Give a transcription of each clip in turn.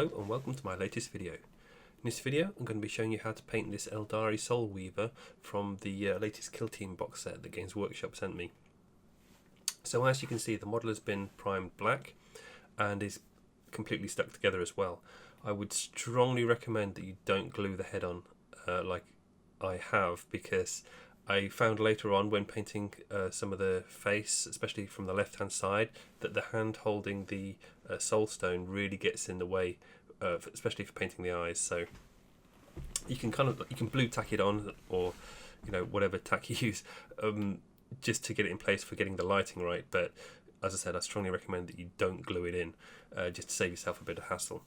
Hello and welcome to my latest video. In this video I'm going to be showing you how to paint this Aeldari Soul Weaver from the latest Killteam box set that Games Workshop sent me. So as you can see, the model has been primed black and is completely stuck together as well. I would strongly recommend that you don't glue the head on like I have, because I found later on when painting some of the face, especially from the left hand side, that the hand holding the soul stone really gets in the way, especially for painting the eyes. So you can blue tack it on, or whatever tack you use, just to get it in place for getting the lighting right. But as I said, I strongly recommend that you don't glue it in, just to save yourself a bit of hassle.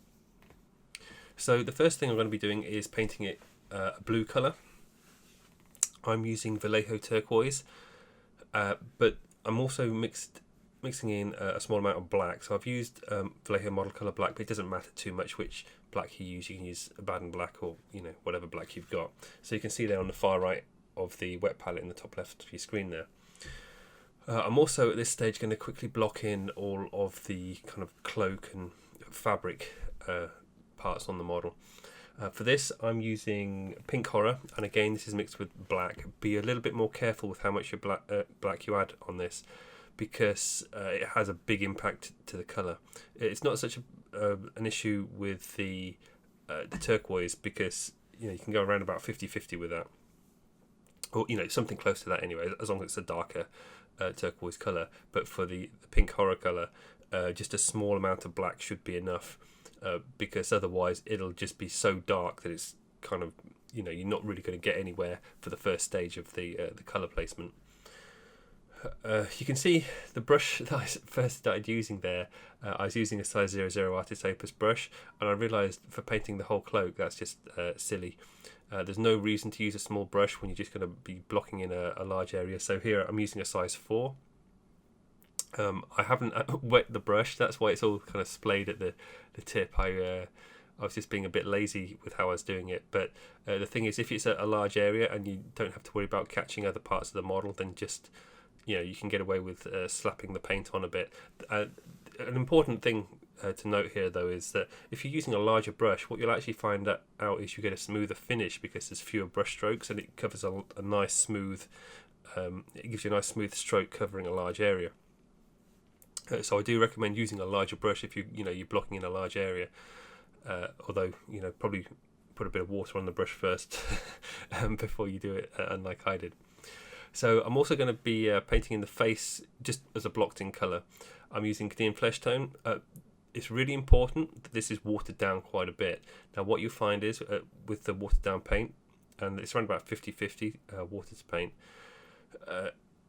So the first thing I'm going to be doing is painting it a blue colour. I'm using Vallejo Turquoise, but I'm also mixing in a small amount of black. So I've used Vallejo model colour black, but it doesn't matter too much which black you use. You can use a Baden black or whatever black you've got. So you can see there on the far right of the wet palette in the top left of your screen there. I'm also at this stage going to quickly block in all of the kind of cloak and fabric parts on the model. For this I'm using pink horror, and again this is mixed with black. Be a little bit more careful with how much black you add on this, because it has a big impact to the colour. It's not such an issue with the turquoise, because you can go around about 50-50 with that, or something close to that anyway, as long as it's a darker turquoise colour. But for the pink horror colour, just a small amount of black should be enough. Because otherwise it'll just be so dark that it's kind of, you're not really going to get anywhere for the first stage of the colour placement. You can see the brush that I first started using there. I was using a size 00 Artist Opus brush, and I realised for painting the whole cloak that's just silly. There's no reason to use a small brush when you're just going to be blocking in a large area. So here I'm using a size 4. I haven't wet the brush, that's why it's all kind of splayed at the tip. I was just being a bit lazy with how I was doing it. But the thing is, if it's a large area and you don't have to worry about catching other parts of the model, then just you can get away with slapping the paint on a bit. An important thing to note here though is that if you're using a larger brush, what you'll actually find out is you get a smoother finish, because there's fewer brush strokes and it covers a nice smooth it gives you a nice smooth stroke covering a large area. So I do recommend using a larger brush if you're blocking in a large area. Although probably put a bit of water on the brush first before you do it, unlike I did. So I'm also going to be painting in the face just as a blocked in colour. I'm using Cadian Fleshtone. It's really important that this is watered down quite a bit. Now what you find is with the watered down paint, and it's around about 50-50 water to paint,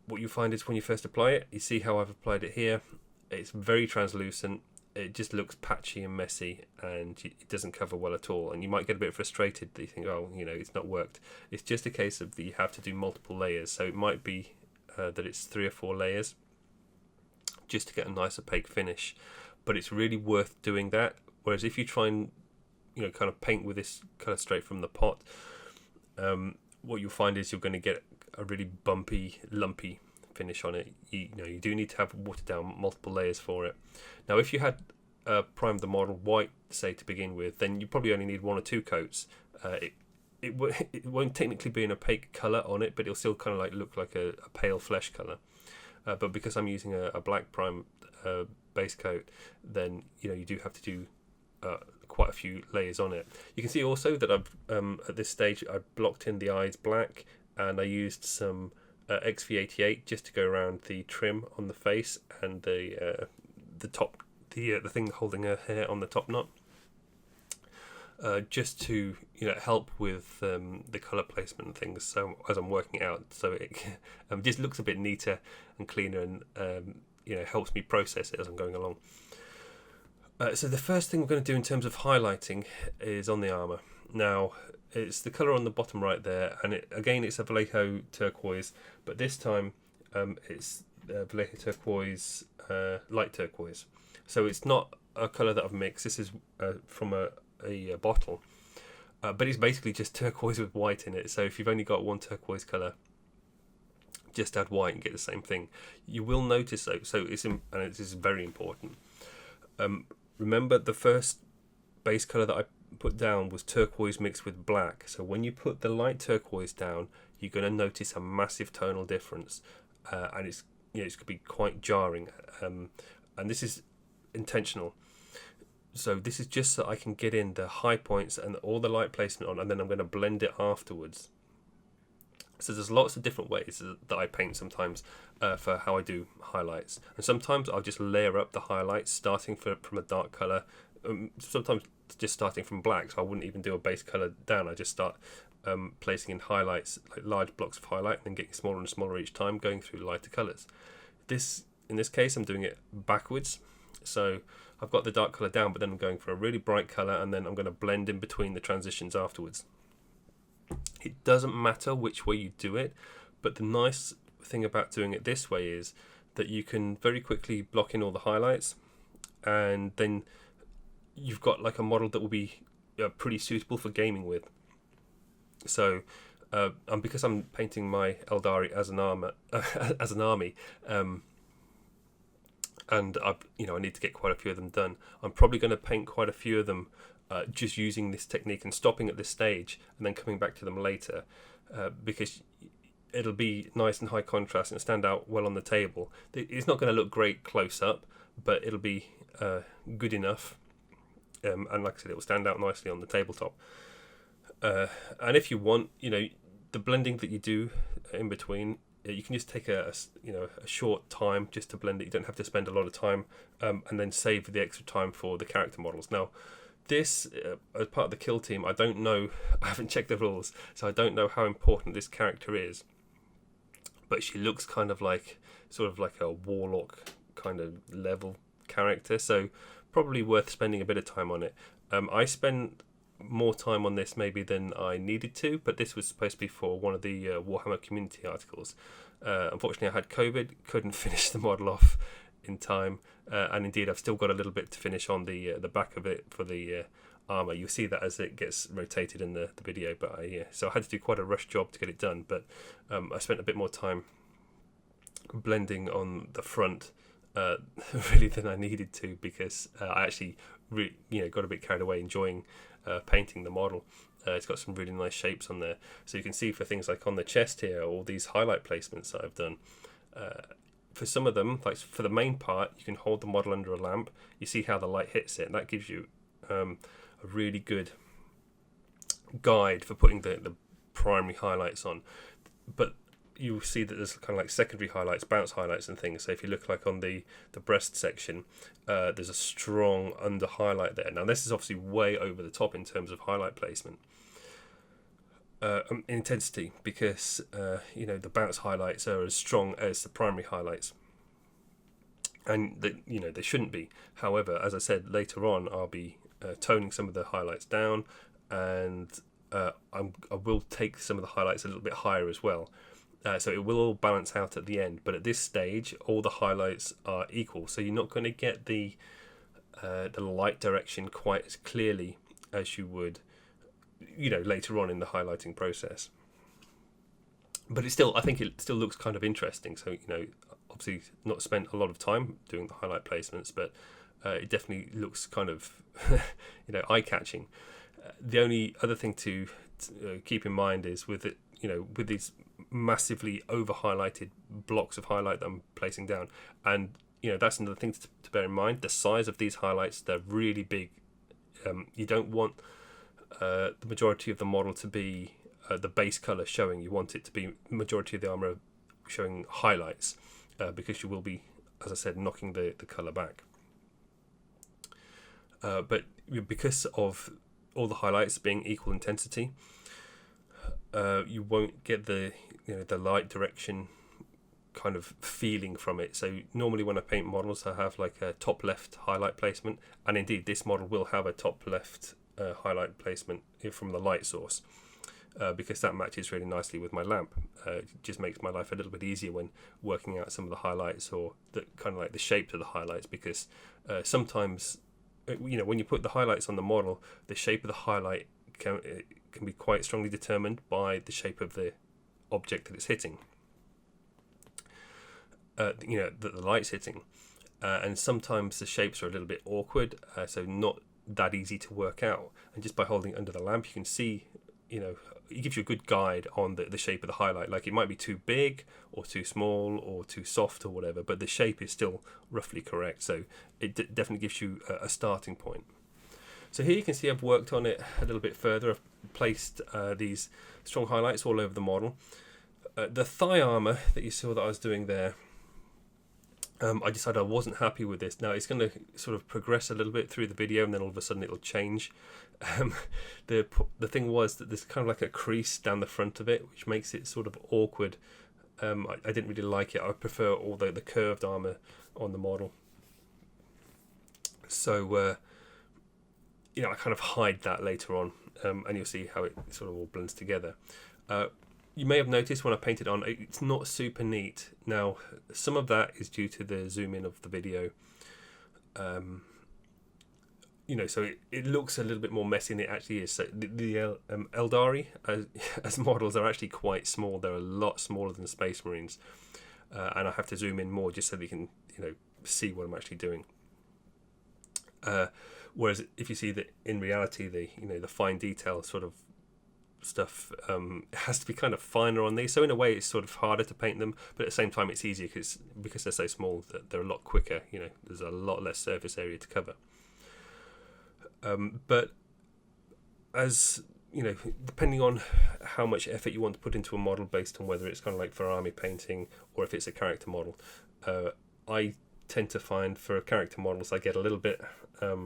what you find is when you first apply it, you see how I've applied it here, it's very translucent, it just looks patchy and messy, and it doesn't cover well at all, and you might get a bit frustrated that you think, oh, it's not worked. It's just a case of that you have to do multiple layers, so it might be that it's 3 or 4 layers just to get a nice opaque finish, but it's really worth doing that. Whereas if you try and kind of paint with this kind of straight from the pot, what you'll find is you're going to get a really bumpy, lumpy finish on it. You do need to have watered down multiple layers for it. Now if you had primed the model white, say, to begin with, then you probably only need 1 or 2 coats. It won't technically be an opaque colour on it, but it'll still kind of look like a pale flesh colour. But because I'm using a black prime base coat, then you do have to do quite a few layers on it. You can see also that I've at this stage I've blocked in the eyes black, and I used some XV88 just to go around the trim on the face and the top, the thing holding her hair on the top knot, just to help with the colour placement and things. So as I'm working it out, so it just looks a bit neater and cleaner, and helps me process it as I'm going along. So the first thing we're going to do in terms of highlighting is on the armour. Now it's the colour on the bottom right there, and it's a Vallejo Turquoise, but this time it's Vallejo Turquoise, light turquoise. So it's not a colour that I've mixed. This is from a bottle, but it's basically just turquoise with white in it. So if you've only got one turquoise colour, just add white and get the same thing. You will notice though, and this is very important, remember the first base colour that I put down was turquoise mixed with black. So when you put the light turquoise down, you're going to notice a massive tonal difference, and it's it's going to be quite jarring. And this is intentional. So this is just so I can get in the high points and all the light placement on, and then I'm going to blend it afterwards. So there's lots of different ways that I paint sometimes for how I do highlights. And sometimes I'll just layer up the highlights starting from a dark colour. Sometimes just starting from black, so I wouldn't even do a base colour down. I just start placing in highlights, like large blocks of highlight, and then getting smaller and smaller each time, going through lighter colours. In this case, I'm doing it backwards. So I've got the dark colour down, but then I'm going for a really bright colour, and then I'm going to blend in between the transitions afterwards. It doesn't matter which way you do it, but the nice thing about doing it this way is that you can very quickly block in all the highlights, and then you've got like a model that will be pretty suitable for gaming with. So and because I'm painting my Aeldari as an army, and I need to get quite a few of them done, I'm probably going to paint quite a few of them just using this technique and stopping at this stage and then coming back to them later, because it'll be nice and high contrast and stand out well on the table. It's not going to look great close up, but it'll be good enough, and like I said, it will stand out nicely on the tabletop. And if you want, the blending that you do in between, you can just take a short time just to blend it. You don't have to spend a lot of time, and then save the extra time for the character models. Now, this, as part of the kill team, I don't know, I haven't checked the rules, so I don't know how important this character is, but she looks sort of like a warlock kind of level character, so probably worth spending a bit of time on it. I spent more time on this maybe than I needed to, but this was supposed to be for one of the Warhammer community articles. Unfortunately, I had COVID, couldn't finish the model off in time, and indeed I've still got a little bit to finish on the back of it for the armour. You'll see that as it gets rotated in the video, but so I had to do quite a rush job to get it done, but I spent a bit more time blending on the front really than I needed to, because I actually got a bit carried away enjoying painting the model. It's got some really nice shapes on there, so you can see for things like on the chest here, all these highlight placements that I've done. For some of them, like for the main part, you can hold the model under a lamp. You see how the light hits it, and that gives you a really good guide for putting the primary highlights on. But you'll see that there's kind of like secondary highlights, bounce highlights and things. So if you look like on the breast section, there's a strong under highlight there. Now this is obviously way over the top in terms of highlight placement, intensity, because the bounce highlights are as strong as the primary highlights, and they shouldn't be. However, as I said, later on I'll be toning some of the highlights down, and I will take some of the highlights a little bit higher as well. So it will all balance out at the end, but at this stage all the highlights are equal, so you're not going to get the light direction quite as clearly as you would later on in the highlighting process. But I think it still looks kind of interesting. So obviously not spent a lot of time doing the highlight placements, but it definitely looks kind of eye-catching. The only other thing to keep in mind is with it, with these massively over highlighted blocks of highlight that I'm placing down, and that's another thing to bear in mind. The size of these highlights, they're really big. You don't want the majority of the model to be the base colour showing. You want it to be majority of the armour showing highlights, because you will be, as I said, knocking the colour back. But because of all the highlights being equal intensity, you won't get the light direction kind of feeling from it. So normally when I paint models, I have like a top left highlight placement, and indeed this model will have a top left highlight placement from the light source, because that matches really nicely with my lamp. It just makes my life a little bit easier when working out some of the highlights, or the kind of like the shape of the highlights, because sometimes when you put the highlights on the model, the shape of the highlight can be quite strongly determined by the shape of the object that it's hitting, that the light's hitting, and sometimes the shapes are a little bit awkward, so not that easy to work out. And just by holding it under the lamp, you can see, it gives you a good guide on the shape of the highlight. Like, it might be too big or too small or too soft or whatever, but the shape is still roughly correct. So it definitely gives you a starting point. So here you can see I've worked on it a little bit further. I've placed these strong highlights all over the model. The thigh armour that you saw that I was doing there, I decided I wasn't happy with this. Now it's going to sort of progress a little bit through the video, and then all of a sudden it'll change. The thing was that there's kind of like a crease down the front of it, which makes it sort of awkward. I didn't really like it. I prefer all the curved armour on the model. So I kind of hide that later on, and you'll see how it sort of all blends together. You may have noticed when I painted on, it's not super neat. Now, some of that is due to the zoom in of the video. So it looks a little bit more messy than it actually is. So the Aeldari as models are actually quite small. They're a lot smaller than Space Marines, and I have to zoom in more just so that you can see what I'm actually doing. Whereas if you see that in reality, the fine detail sort of stuff has to be kind of finer on these. So in a way, it's sort of harder to paint them, but at the same time, it's easier because they're so small that they're a lot quicker. There's a lot less surface area to cover. But as depending on how much effort you want to put into a model, based on whether it's kind of like for army painting or if it's a character model, I tend to find for character models I get a little bit I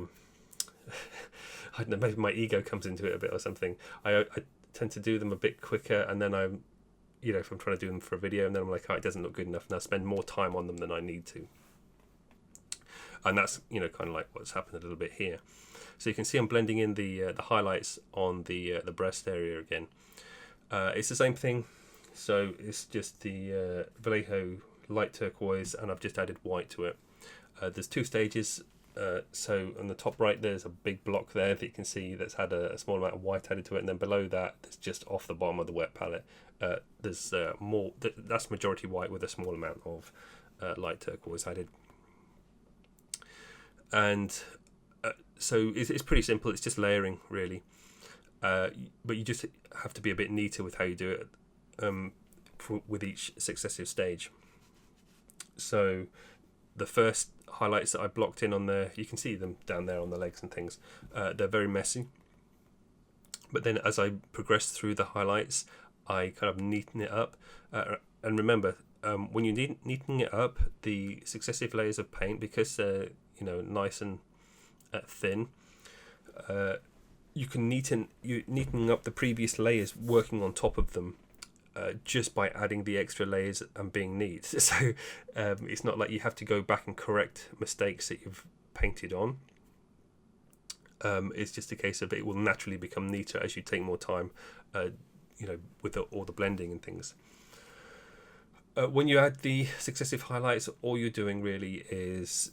don't know, maybe my ego comes into it a bit or something. I tend to do them a bit quicker, and then I'm if I'm trying to do them for a video, and then I'm like, it doesn't look good enough, and I spend more time on them than I need to. And that's kind of like what's happened a little bit here. So you can see I'm blending in the highlights on the breast area again. It's the same thing. So it's just the Vallejo light turquoise, and I've just added white to it. There's two stages. So on the top right, there's a big block there that you can see that's had a small amount of white added to it, and then below that, it's just off the bottom of the wet palette. There's more. That's majority white with a small amount of light turquoise added. And so it's pretty simple. It's just layering, really. But you just have to be a bit neater with how you do it with each successive stage. So the first highlights that I blocked in on there, you can see them down there on the legs and things. They're very messy. But then as I progress through the highlights, I kind of neaten it up. And remember, when you're neatening it up, the successive layers of paint, because they're nice and thin, you can neaten up the previous layers working on top of them. Just by adding the extra layers and being neat. So it's not like you have to go back and correct mistakes that you've painted on. It's just a case of it will naturally become neater as you take more time, with all the blending and things. When you add the successive highlights, all you're doing really is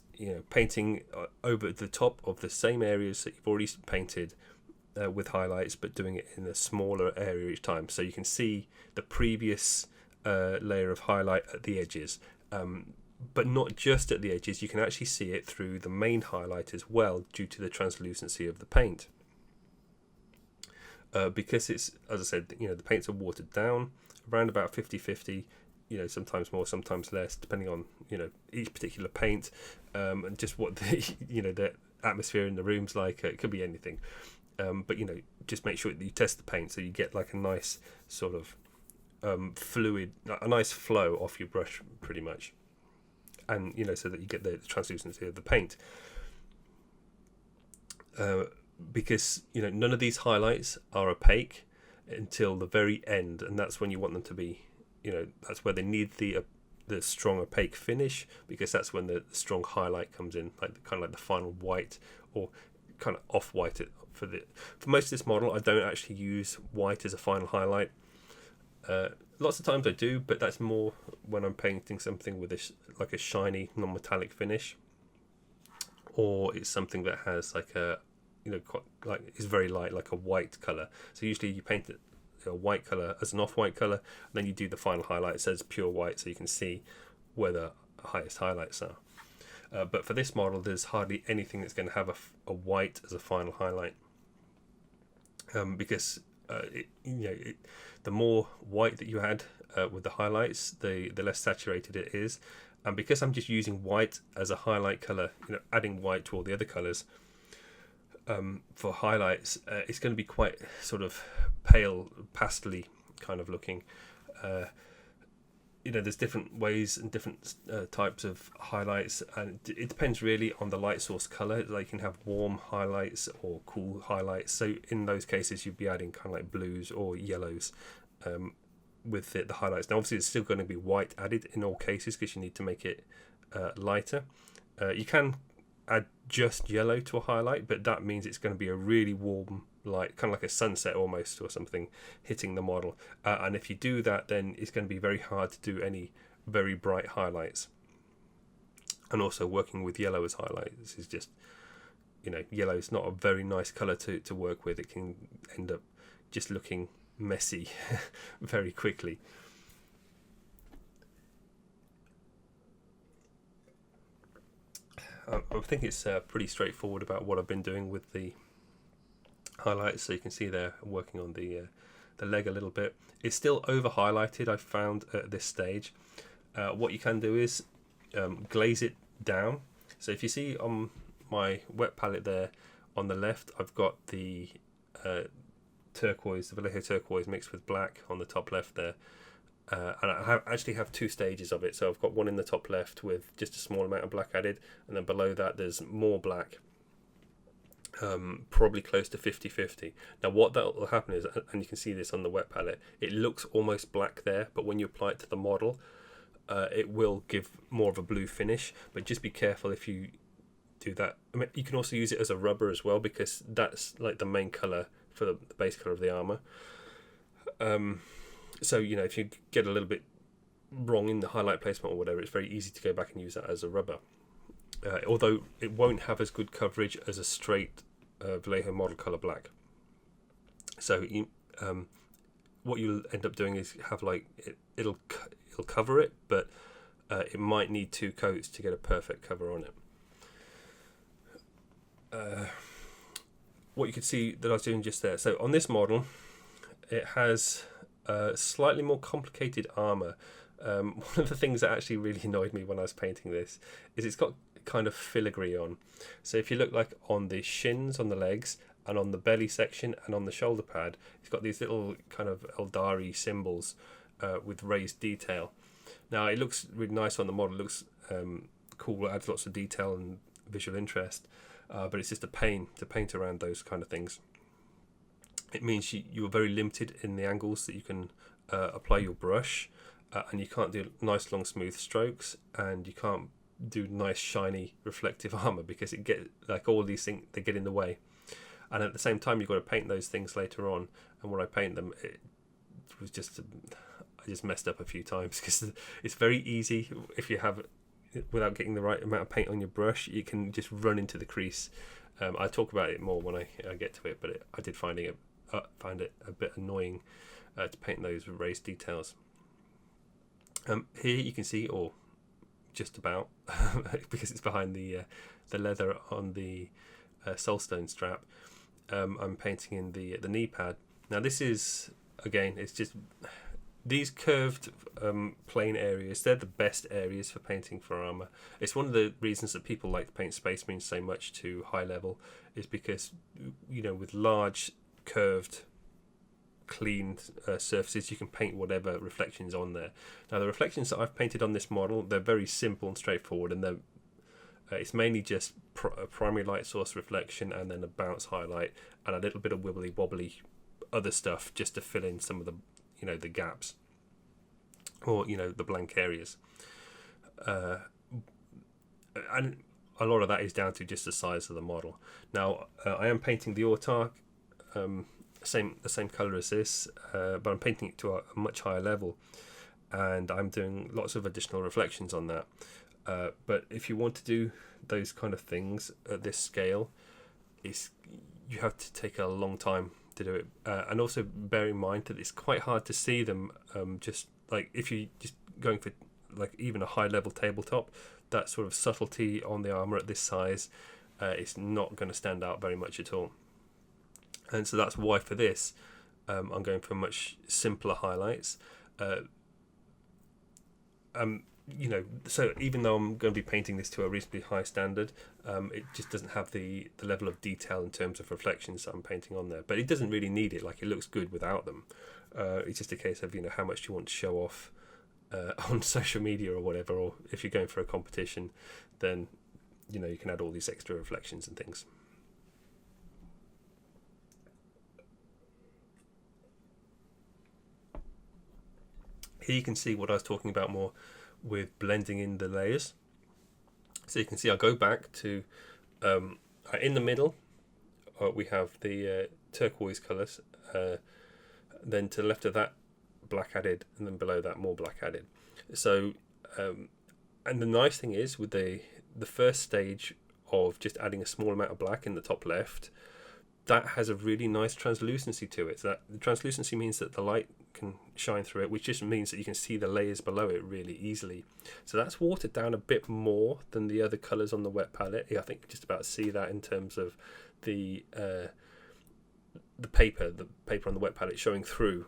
painting over the top of the same areas that you've already painted, with highlights, but doing it in a smaller area each time. So you can see the previous layer of highlight at the edges, but not just at the edges. You can actually see it through the main highlight as well, due to the translucency of the paint. Because it's, as I said, the paints are watered down around about 50-50. Sometimes more, sometimes less, depending on each particular paint, and just what the atmosphere in the room's like. It could be anything. But just make sure that you test the paint so you get like a nice sort of fluid, a nice flow off your brush, pretty much, and so that you get the translucency of the paint. Because none of these highlights are opaque until the very end, and that's when you want them to be. That's where they need the strong opaque finish, because that's when the strong highlight comes in, like the final white or kind of off white. For most of this model, I don't actually use white as a final highlight. Lots of times I do, but that's more when I'm painting something with a shiny non-metallic finish, or it's something that has is very light, like a white color. So usually you paint it a white color as an off-white color, and then you do the final highlight as pure white, so you can see where the highest highlights are. but for this model there's hardly anything that's going to have a white as a final highlight, because the more white that you add with the highlights, the less saturated it is. And because I'm just using white as a highlight color, adding white to all the other colors for highlights, it's going to be quite sort of pale, pastely kind of looking. There's different ways and different types of highlights, and it depends really on the light source color. Like you can have warm highlights or cool highlights. So in those cases, you'd be adding kind of like blues or yellows with the highlights. Now, obviously, it's still going to be white added in all cases because you need to make it lighter. You can add just yellow to a highlight, but that means it's going to be a really warm light, kind of like a sunset almost or something, hitting the model. And if you do that, then it's going to be very hard to do any very bright highlights. And also working with yellow as highlights is just, yellow is not a very nice colour to work with. It can end up just looking messy very quickly. I think it's pretty straightforward about what I've been doing with the highlights. So you can see there I'm working on the leg a little bit. It's still over highlighted, I've found, at this stage. What you can do is glaze it down. So if you see on my wet palette there on the left, I've got the turquoise, the Vallejo turquoise mixed with black on the top left there. And I actually have two stages of it. So I've got one in the top left with just a small amount of black added, and then below that there's more black, probably close to 50-50. Now what that will happen is, and you can see this on the wet palette, it looks almost black there, but when you apply it to the model, it will give more of a blue finish. But just be careful if you do that. I mean, you can also use it as a rubber as well, because that's like the main colour for the base colour of the armour. So, if you get a little bit wrong in the highlight placement or whatever, it's very easy to go back and use that as a rubber. Although it won't have as good coverage as a straight Vallejo model colour black. So what you'll end up doing is have it'll cover it, but it might need two coats to get a perfect cover on it. What you could see that I was doing just there. So on this model, it has slightly more complicated armor. One of the things that actually really annoyed me when I was painting this is it's got kind of filigree on. So if you look like on the shins, on the legs, and on the belly section, and on the shoulder pad, it's got these little kind of Aeldari symbols with raised detail. Now it looks really nice on the model. It looks cool. It adds lots of detail and visual interest, but it's just a pain to paint around those kind of things. It means you are very limited in the angles that you can apply your brush, and you can't do nice long smooth strokes, and you can't do nice shiny reflective armor because it get all these things, they get in the way. And at the same time you've got to paint those things later on, and when I paint them, it was just I just messed up a few times because it's very easy if you have, without getting the right amount of paint on your brush, you can just run into the crease. I talk about it more when I get to it, but I did find it a bit annoying to paint those raised details. Here you can see, or just about, because it's behind the leather on the soulstone strap, I'm painting in the knee pad. Now this is, again, it's just these curved plane areas, they're the best areas for painting for armor. It's one of the reasons that people like to paint Space Marines so much to high level, is because with large curved clean surfaces you can paint whatever reflections on there. Now the reflections that I've painted on this model, they're very simple and straightforward, and it's mainly just a primary light source reflection and then a bounce highlight and a little bit of wibbly wobbly other stuff just to fill in some of the the gaps or the blank areas, and a lot of that is down to just the size of the model. Now I am painting the autarch the same color as this, but I'm painting it to a much higher level, and I'm doing lots of additional reflections on that. But if you want to do those kind of things at this scale, you have to take a long time to do it, and also bear in mind that it's quite hard to see them. Just like if you just going for like even a high level tabletop, that sort of subtlety on the armor at this size is not going to stand out very much at all. And so that's why for this I'm going for much simpler highlights. So even though I'm going to be painting this to a reasonably high standard, it just doesn't have the level of detail in terms of reflections that I'm painting on there. But it doesn't really need it. Like, it looks good without them. It's just a case of, how much you want to show off on social media or whatever, or if you're going for a competition, then you can add all these extra reflections and things. Here you can see what I was talking about more with blending in the layers. So you can see I'll go back to in the middle we have the turquoise colours, then to the left of that black added, and then below that more black added. So and the nice thing is with the first stage of just adding a small amount of black in the top left, that has a really nice translucency to it. So that the translucency means that the light can shine through it, which just means that you can see the layers below it really easily. So that's watered down a bit more than the other colours on the wet palette. I think just about see that in terms of the paper on the wet palette showing through.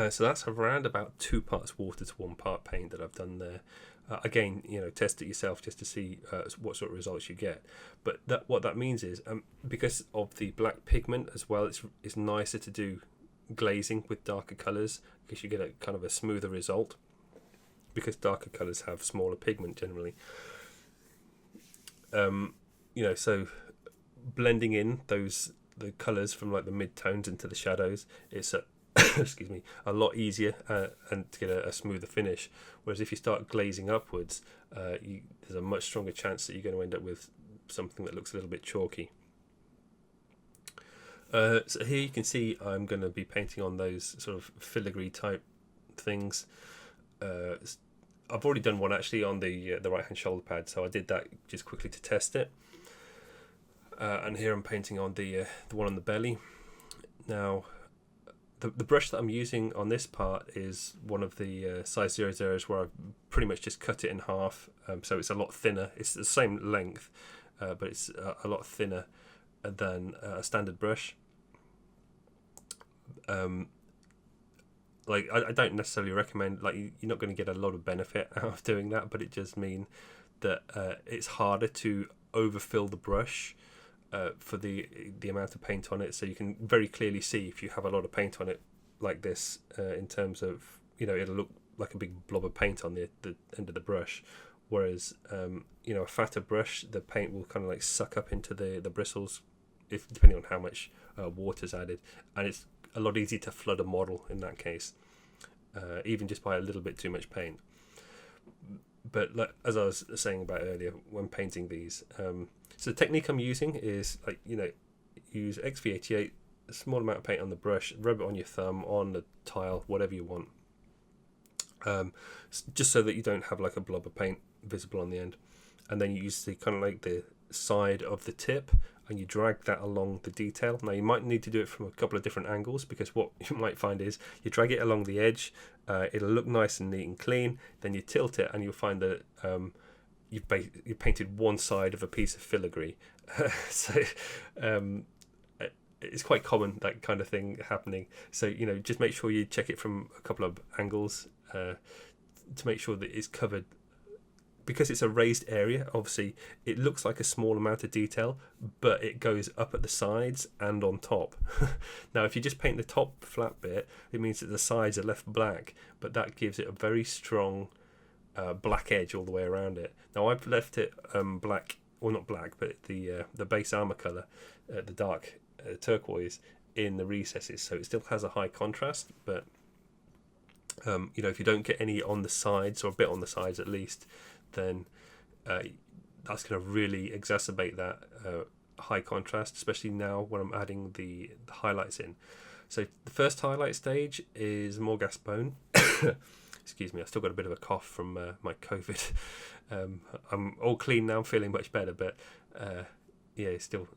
So that's around about 2 parts water to 1 part paint that I've done there. Again, test it yourself just to see what sort of results you get. But what that means is, because of the black pigment as well, it's nicer to do glazing with darker colours, because you get a kind of a smoother result, because darker colours have smaller pigment generally. So blending in the colours from like the mid-tones into the shadows, it's excuse me, a lot easier and to get a smoother finish. Whereas if you start glazing upwards, there's a much stronger chance that you're going to end up with something that looks a little bit chalky. So here you can see I'm going to be painting on those sort of filigree type things. I've already done one actually on the right hand shoulder pad, so I did that just quickly to test it. And here I'm painting on the one on the belly. Now, the brush that I'm using on this part is one of the size 00s, where I've pretty much just cut it in half, so it's a lot thinner. It's the same length, but it's a lot thinner than a standard brush. I don't necessarily recommend, you're not going to get a lot of benefit out of doing that, but it does mean that it's harder to overfill the brush for the amount of paint on it. So you can very clearly see if you have a lot of paint on it like this, in terms of, it'll look like a big blob of paint on the end of the brush. Whereas, a fatter brush, the paint will kind of suck up into the bristles, depending on how much water's added. And it's a lot easier to flood a model in that case, even just by a little bit too much paint. But as I was saying about earlier, when painting these, so the technique I'm using is use XV88, a small amount of paint on the brush, rub it on your thumb, on the tile, whatever you want, just so that you don't have a blob of paint visible on the end. And then you use the kind of the side of the tip, and you drag that along the detail. Now you might need to do it from a couple of different angles, because what you might find is you drag it along the edge, it'll look nice and neat and clean, then you tilt it and you'll find that you've painted one side of a piece of filigree. So it's quite common, that kind of thing happening. So just make sure you check it from a couple of angles to make sure that it's covered. Because it's a raised area, obviously it looks like a small amount of detail, but it goes up at the sides and on top. Now if you just paint the top flat bit, it means that the sides are left black, but that gives it a very strong black edge all the way around it. Now I've left it black, or not black, but the base armor color, the dark turquoise, in the recesses, so it still has a high contrast. But if you don't get any on the sides, or a bit on the sides at least, then that's going to really exacerbate that high contrast, especially now when I'm adding the highlights in. So the first highlight stage is Morghast bone. Excuse me, I've still got a bit of a cough from my COVID. I'm all clean now, I'm feeling much better, but still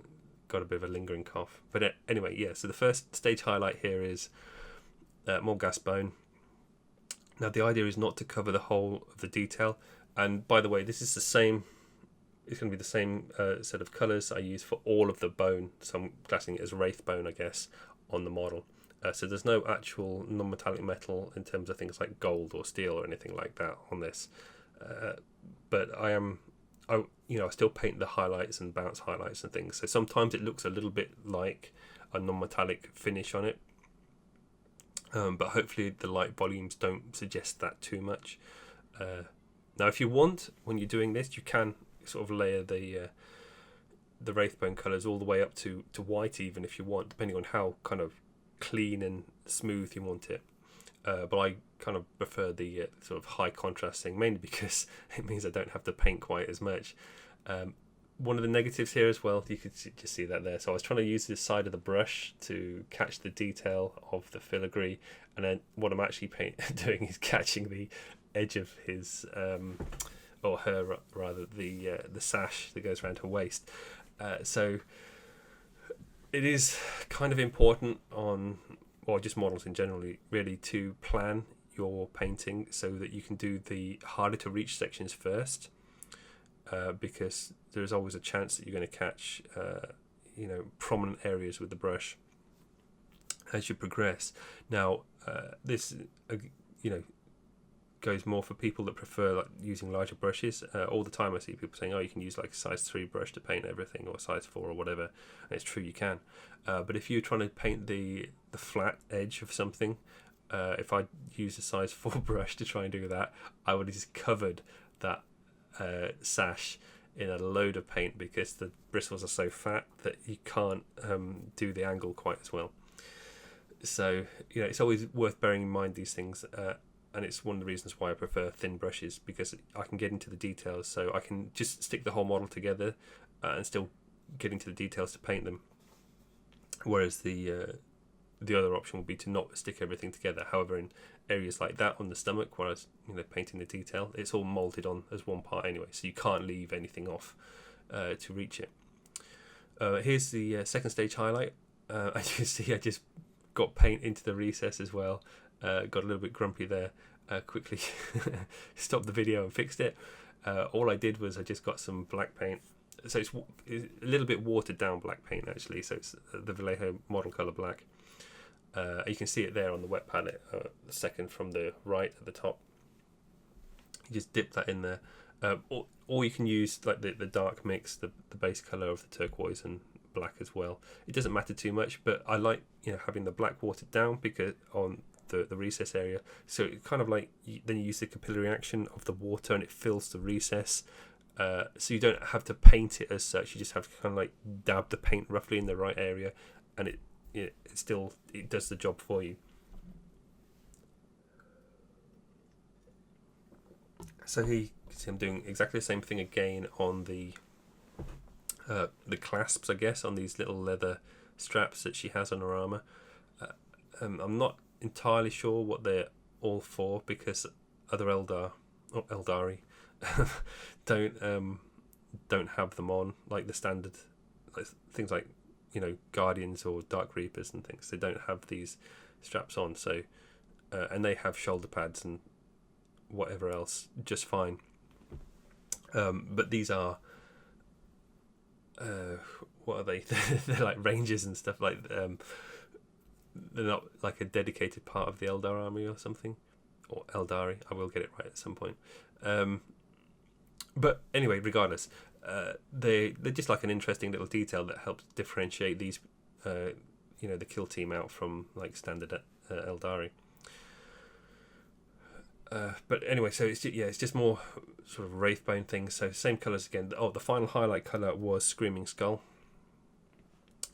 got a bit of a lingering cough. But anyway, so the first stage highlight here is Morghast bone. Now the idea is not to cover the whole of the detail, and by the way, this is the same. It's going to be the same set of colours I use for all of the bone, so I'm classing it as wraith bone, I guess, on the model. So there's no actual non-metallic metal in terms of things like gold or steel or anything like that on this. But I still paint the highlights and bounce highlights and things. So sometimes it looks a little bit like a non-metallic finish on it. But hopefully the light volumes don't suggest that too much. Now, if you want, when you're doing this, you can sort of layer the wraithbone colours all the way up to white, even if you want, depending on how kind of clean and smooth you want it. But I kind of prefer the sort of high contrast thing, mainly because it means I don't have to paint quite as much. One of the negatives here as well, you could just see that there. So I was trying to use this side of the brush to catch the detail of the filigree, and then what I'm actually doing is catching the edge of his, or her rather, the sash that goes around her waist. So it is kind of important on, or just models in general, really, to plan your painting so that you can do the harder to reach sections first. Because there's always a chance that you're going to catch, prominent areas with the brush as you progress. Now, this, goes more for people that prefer like using larger brushes. All the time I see people saying, "Oh, you can use like a size 3 brush to paint everything, or a size 4 or whatever." And it's true, you can. But if you're trying to paint the flat edge of something, if I use a size 4 brush to try and do that, I would have just covered that sash in a load of paint, because the bristles are so fat that you can't do the angle quite as well. So it's always worth bearing in mind these things, and it's one of the reasons why I prefer thin brushes, because I can get into the details, so I can just stick the whole model together and still get into the details to paint them, whereas the other option would be to not stick everything together. However, in areas like that on the stomach, where I was painting the detail, it's all moulded on as one part anyway, so you can't leave anything off to reach it. Here's the second stage highlight. As you can see, I just got paint into the recess as well. Got a little bit grumpy there. Quickly stopped the video and fixed it. All I did was I just got some black paint. So it's a little bit watered down black paint actually, so it's the Vallejo model colour black. You can see it there on the wet palette, the second from the right at the top. You just dip that in there, or you can use like the dark mix, the base colour of the turquoise and black as well. It doesn't matter too much, but I like having the black watered down because on the recess area, so it kind of like then you use the capillary action of the water and it fills the recess, so you don't have to paint it as such. You just have to kind of like dab the paint roughly in the right area, and it does the job for you. So here you can see I'm doing exactly the same thing again on the clasps, I guess, on these little leather straps that she has on her armor. I'm not entirely sure what they're all for, because other Aeldari don't have them on, like the standard things like Guardians or Dark Reapers and things. They don't have these straps on, so and they have shoulder pads and whatever else just fine. But these are what are they? They're like ranges and stuff, like they're not like a dedicated part of the Eldar army or something, or Aeldari. I will get it right at some point. But anyway, regardless, they're just like an interesting little detail that helps differentiate these, the Killteam out from like standard Aeldari. But anyway, so it's just more sort of wraithbone things. So same colours again. Oh, the final highlight colour was Screaming Skull.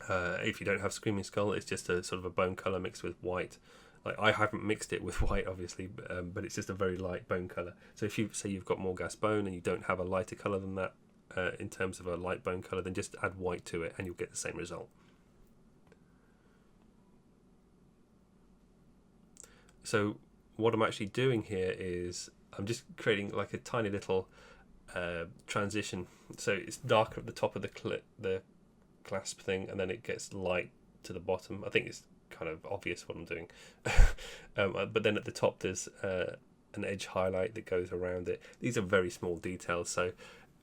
If you don't have Screaming Skull, it's just a sort of a bone colour mixed with white. Like I haven't mixed it with white, obviously, but it's just a very light bone colour. So if you say you've got Morghast bone and you don't have a lighter colour than that, in terms of a light bone colour, then just add white to it and you'll get the same result. So what I'm actually doing here is I'm just creating like a tiny little transition. So it's darker at the top of the clasp thing, and then it gets light to the bottom. I think it's kind of obvious what I'm doing. But then at the top there's an edge highlight that goes around it. These are very small details, so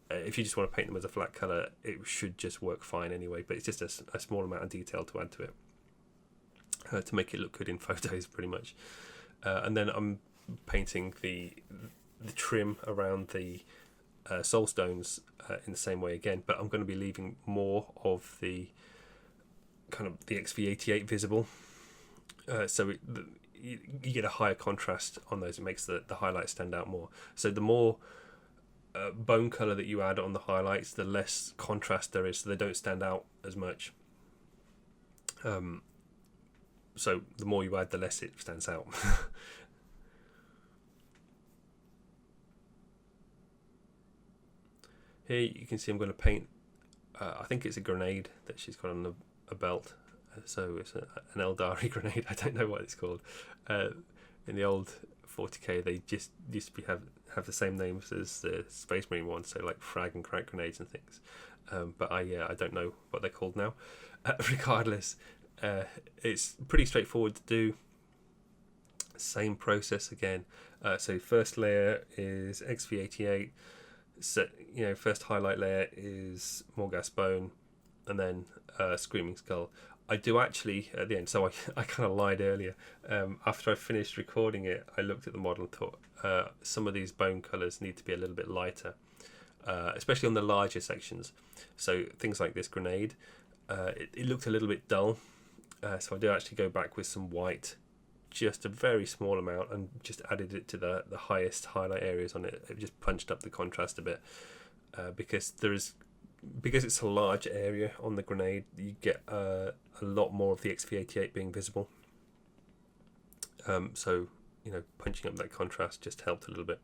if you just want to paint them as a flat colour, it should just work fine anyway, but it's just a small amount of detail to add to it to make it look good in photos pretty much. And then I'm painting the trim around the soul stones in the same way again, but I'm going to be leaving more of the kind of the XV88 visible, so you get a higher contrast on those. It makes the highlights stand out more. So the more bone colour that you add on the highlights, the less contrast there is, so they don't stand out as much. So the more you add, the less it stands out. Here you can see I'm going to paint, I think it's a grenade that she's got on a belt. So it's an Aeldari grenade. I don't know what it's called. In the old 40k, they just used to have the same names as the Space Marine ones, so like frag and crack grenades and things. But I don't know what they're called now. Regardless, it's pretty straightforward to do. Same process again. So first layer is XV88. So first highlight layer is Morghast bone, and then Screaming Skull. I do actually at the end, so I kind of lied earlier. After I finished recording it, I looked at the model and thought some of these bone colours need to be a little bit lighter, especially on the larger sections. So things like this grenade, it looked a little bit dull, so I do actually go back with some white, just a very small amount, and just added it to the highest highlight areas on it. It just punched up the contrast a bit, because it's a large area on the grenade, you get a lot more of the XV88 being visible. So punching up that contrast just helped a little bit.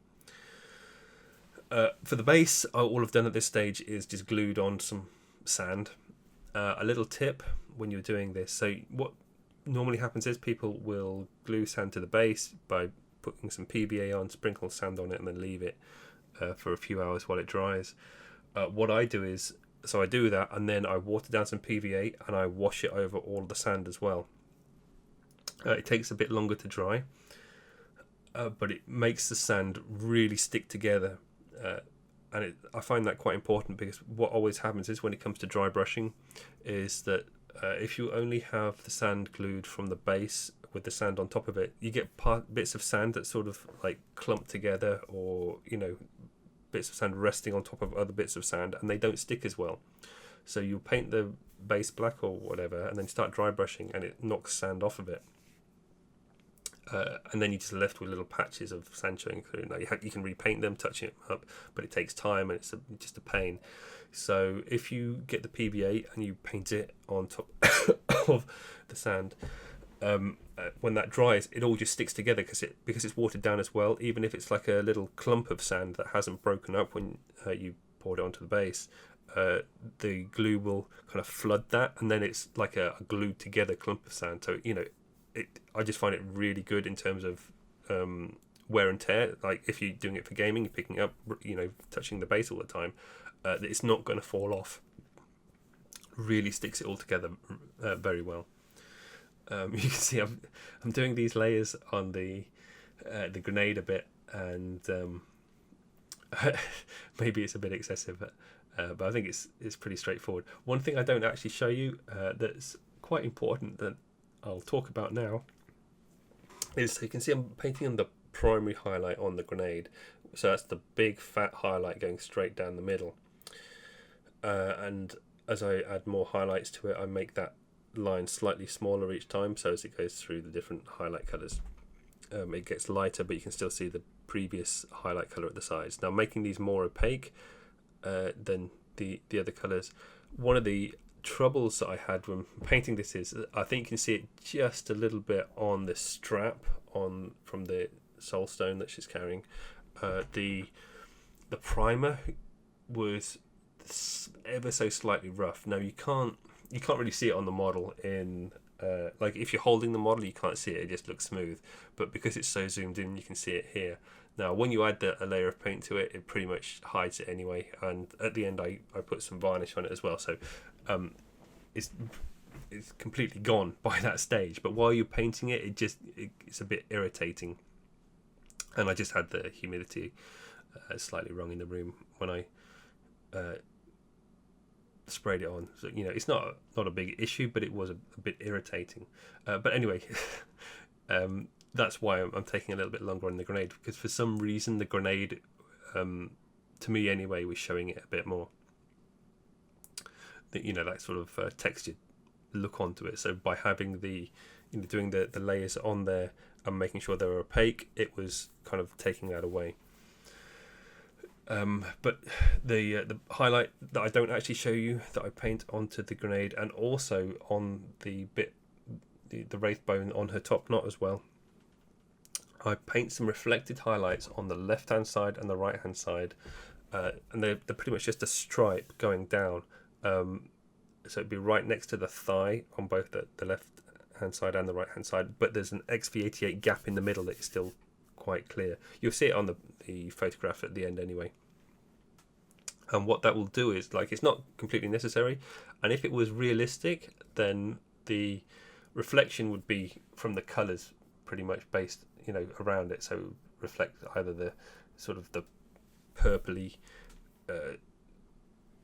For the base, all I've done at this stage is just glued on some sand. A little tip when you're doing this, so what normally happens is people will glue sand to the base by putting some PVA on, sprinkle sand on it, and then leave it for a few hours while it dries. What I do is, so I do that, and then I water down some PVA and I wash it over all the sand as well. It takes a bit longer to dry, but it makes the sand really stick together, and I find that quite important, because what always happens is when it comes to dry brushing is that if you only have the sand glued from the base with the sand on top of it, you get bits of sand that sort of like clump together, or bits of sand resting on top of other bits of sand, and they don't stick as well. So you paint the base black or whatever, and then start dry brushing, and it knocks sand off of it. And then you're just left with little patches of sand showing through. Now you can repaint them, touching it up, but it takes time, and it's just a pain. So if you get the PVA and you paint it on top of the sand, when that dries, it all just sticks together because it's watered down as well. Even if it's like a little clump of sand that hasn't broken up when you poured it onto the base, the glue will kind of flood that, and then it's like a glued together clump of sand. So I just find it really good in terms of wear and tear. Like if you're doing it for gaming, you're picking up, touching the base all the time, it's not going to fall off. Really sticks it all together very well. You can see I'm doing these layers on the grenade a bit, and maybe it's a bit excessive, but I think it's pretty straightforward. One thing I don't actually show you that's quite important that I'll talk about now is, so you can see I'm painting on the primary highlight on the grenade, so that's the big fat highlight going straight down the middle, and as I add more highlights to it, I make that line slightly smaller each time, so as it goes through the different highlight colours, it gets lighter, but you can still see the previous highlight colour at the sides. Now, making these more opaque than the other colours, one of the troubles that I had when painting this is, I think you can see it just a little bit on the strap from the soul stone that she's carrying. The primer was ever so slightly rough. Now you can't really see it on the model in like if you're holding the model, you can't see it, it just looks smooth, but because it's so zoomed in, you can see it here. Now when you add a layer of paint to it, it pretty much hides it anyway, and at the end I put some varnish on it as well, so it's completely gone by that stage, but while you're painting it, it's a bit irritating. and I just had the humidity slightly wrong in the room when I sprayed it on. So it's not a big issue, but it was a bit irritating. But anyway, that's why I'm taking a little bit longer on the grenade, because for some reason the grenade, to me anyway, was showing it a bit more. That sort of textured look onto it. So by having doing the layers on there and making sure they were opaque, it was kind of taking that away. But the highlight that I don't actually show you, that I paint onto the grenade and also on the wraith bone on her top knot as well, I paint some reflected highlights on the left hand side and the right hand side, and they're pretty much just a stripe going down. So it'd be right next to the thigh on both the left hand side and the right hand side, but there's an XV88 gap in the middle that is still quite clear. You'll see it on the photograph at the end anyway. And what that will do is, it's not completely necessary, and if it was realistic, then the reflection would be from the colours pretty much based around it, so reflect either the sort of the purpley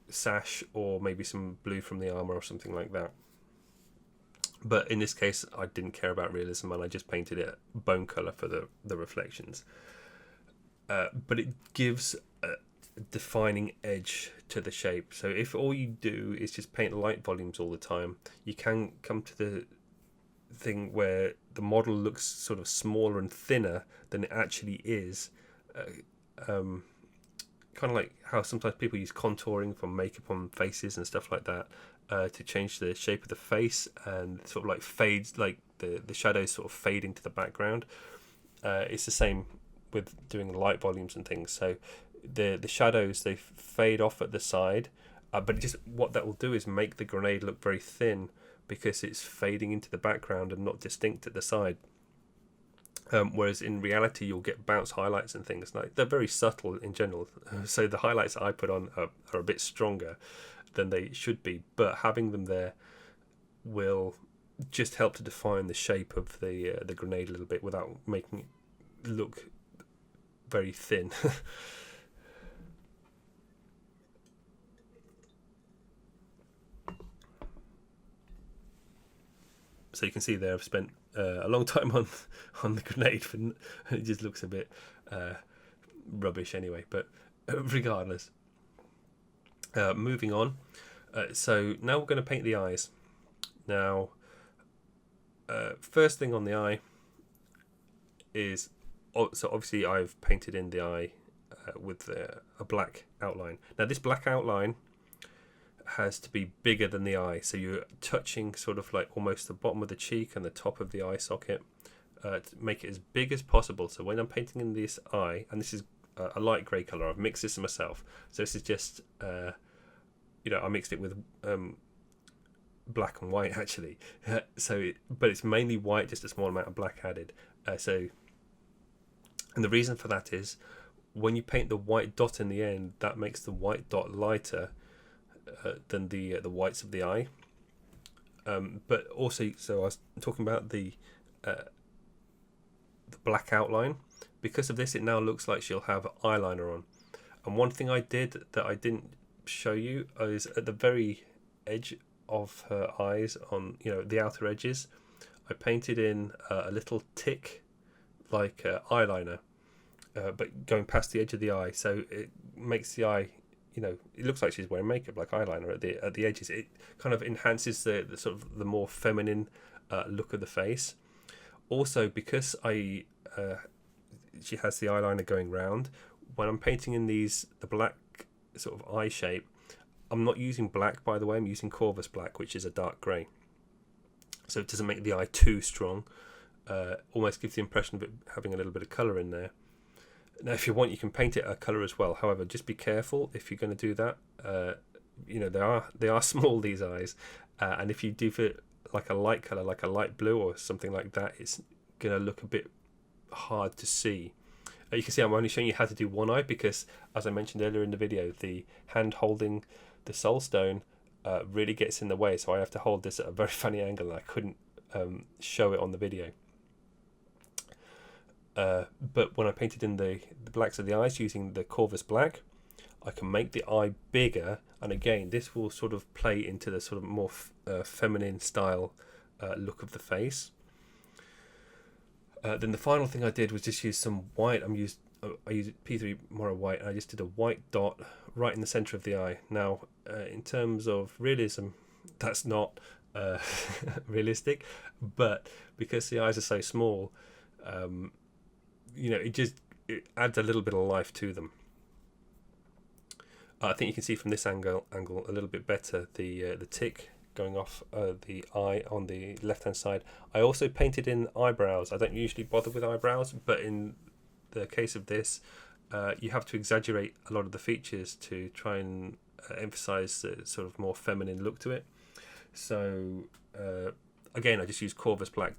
sash or maybe some blue from the armour or something like that. But in this case I didn't care about realism, and I just painted it bone colour for the reflections. But it gives a defining edge to the shape. So if all you do is just paint light volumes all the time, you can come to the thing where the model looks sort of smaller and thinner than it actually is. Kind of like how sometimes people use contouring for makeup on faces and stuff like that, to change the shape of the face, and sort of fades, the shadows sort of fade into the background. It's the same with doing light volumes and things. So the shadows, they fade off at the side, but what that will do is make the grenade look very thin, because it's fading into the background and not distinct at the side. Whereas in reality you'll get bounce highlights and things they're very subtle in general. So the highlights that I put on are a bit stronger than they should be, but having them there will just help to define the shape of the grenade a little bit without making it look very thin. So you can see there I've spent a long time on the grenade, it just looks a bit rubbish anyway, but regardless. Moving on, so now we're going to paint the eyes. Now first thing on the eye is, so obviously I've painted in the eye with a black outline. Now this black outline has to be bigger than the eye, so you're touching sort of almost the bottom of the cheek and the top of the eye socket, to make it as big as possible. So when I'm painting in this eye, and this is a light grey colour, I've mixed this myself, so this is just I mixed it with black and white actually, but it's mainly white, just a small amount of black added. And the reason for that is, when you paint the white dot in the end, that makes the white dot lighter than the whites of the eye. But also, so I was talking about the black outline. Because of this, it now looks like she'll have eyeliner on. And one thing I did that I didn't show you is at the very edge of her eyes, on the outer edges, I painted in a little tick like eyeliner, but going past the edge of the eye, so it makes the eye, it looks like she's wearing makeup, like eyeliner at the edges. It kind of enhances the sort of the more feminine look of the face. Also, because she has the eyeliner going round, when I'm painting in the black sort of eye shape, I'm not using black, by the way. I'm using Corvus black, which is a dark grey, so it doesn't make the eye too strong. Almost gives the impression of it having a little bit of colour in there. Now, if you want, you can paint it a colour as well. However, just be careful if you're going to do that. They are small, these eyes, and if you do it like a light colour, like a light blue or something like that, it's going to look a bit hard to see. You can see I'm only showing you how to do one eye because, as I mentioned earlier in the video, the hand holding the Soul Stone really gets in the way, so I have to hold this at a very funny angle, and I couldn't show it on the video. But when I painted in the blacks of the eyes using the Corvus black, I can make the eye bigger, and again this will sort of play into the sort of more feminine style look of the face. Then the final thing I did was just use some white. I used P3 Morrow White, and I just did a white dot right in the centre of the eye. Now, in terms of realism, that's not realistic, but because the eyes are so small, it adds a little bit of life to them. I think you can see from this angle a little bit better the tick going off the eye on the left hand side. I also painted in eyebrows. I don't usually bother with eyebrows, but in the case of this, you have to exaggerate a lot of the features to try and emphasize the sort of more feminine look to it. So again, I just use Corvus black.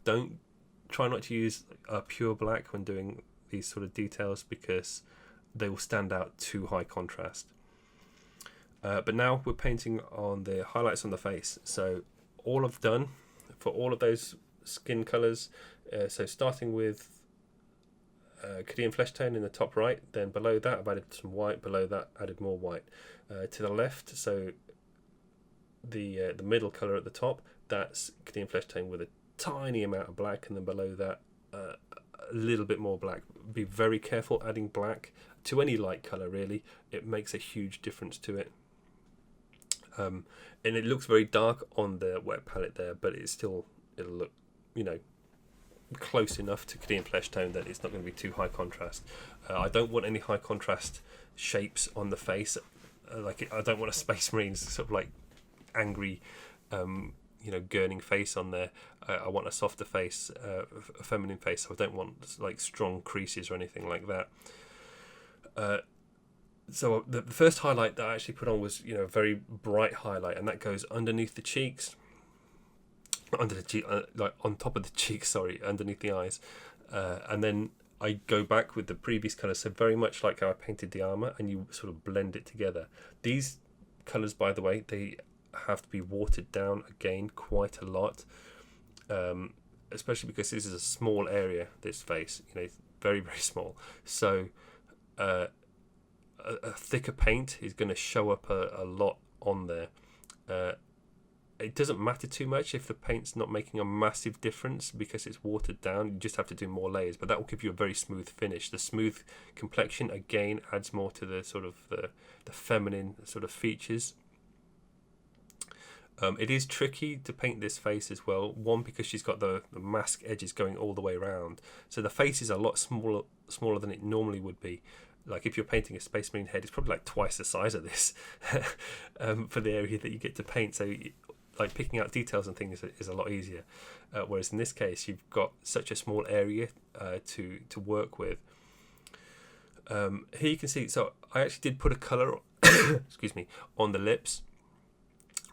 Try not to use pure black when doing these sort of details, because they will stand out too high contrast. But now we're painting on the highlights on the face. So all I've done for all of those skin colours, so starting with Cadian Fleshtone in the top right, then below that I've added some white, below that added more white. To the left, so the middle colour at the top, that's Cadian Fleshtone with a tiny amount of black, and then below that a little bit more black. Be very careful adding black to any light colour, really. It makes a huge difference to it. And it looks very dark on the wet palette there, but it'll look, close enough to Cadian Fleshtone that it's not going to be too high contrast. I don't want any high contrast shapes on the face. I don't want a Space Marine's sort of like angry, gurning face on there. I want a softer face, a feminine face. So I don't want like strong creases or anything like that. So the first highlight that I actually put on was, a very bright highlight, and that goes underneath the cheeks, under the cheek, like on top of the cheeks, underneath the eyes, and then I go back with the previous colour, so very much like how I painted the armour, and you sort of blend it together. These colours, by the way, they have to be watered down again quite a lot, especially because this is a small area, this face, it's very, very small. So a thicker paint is going to show up a lot on there. It doesn't matter too much if the paint's not making a massive difference because it's watered down. You just have to do more layers, but that will give you a very smooth finish. The smooth complexion again adds more to the sort of the feminine sort of features. It is tricky to paint this face as well. One, because she's got the mask edges going all the way around, so the face is a lot smaller than it normally would be. Like if you're painting a Space Marine head, it's probably like twice the size of this for the area that you get to paint. So like picking out details and things is a lot easier. Whereas in this case, you've got such a small area to work with. Here you can see, so I actually did put a colour excuse me, on the lips.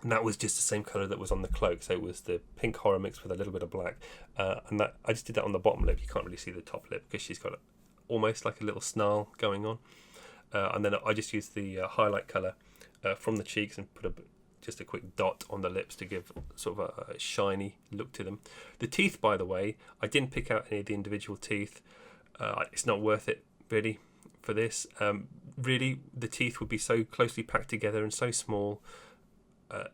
And that was just the same colour that was on the cloak. So it was the pink horror mixed with a little bit of black. And that I just did that on the bottom lip. You can't really see the top lip because she's got almost like a little snarl going on. And then I just used the highlight colour from the cheeks and put just a quick dot on the lips to give sort of a shiny look to them. The teeth, by the way, I didn't pick out any of the individual teeth. It's not worth it, really, for this. Really, the teeth would be so closely packed together and so small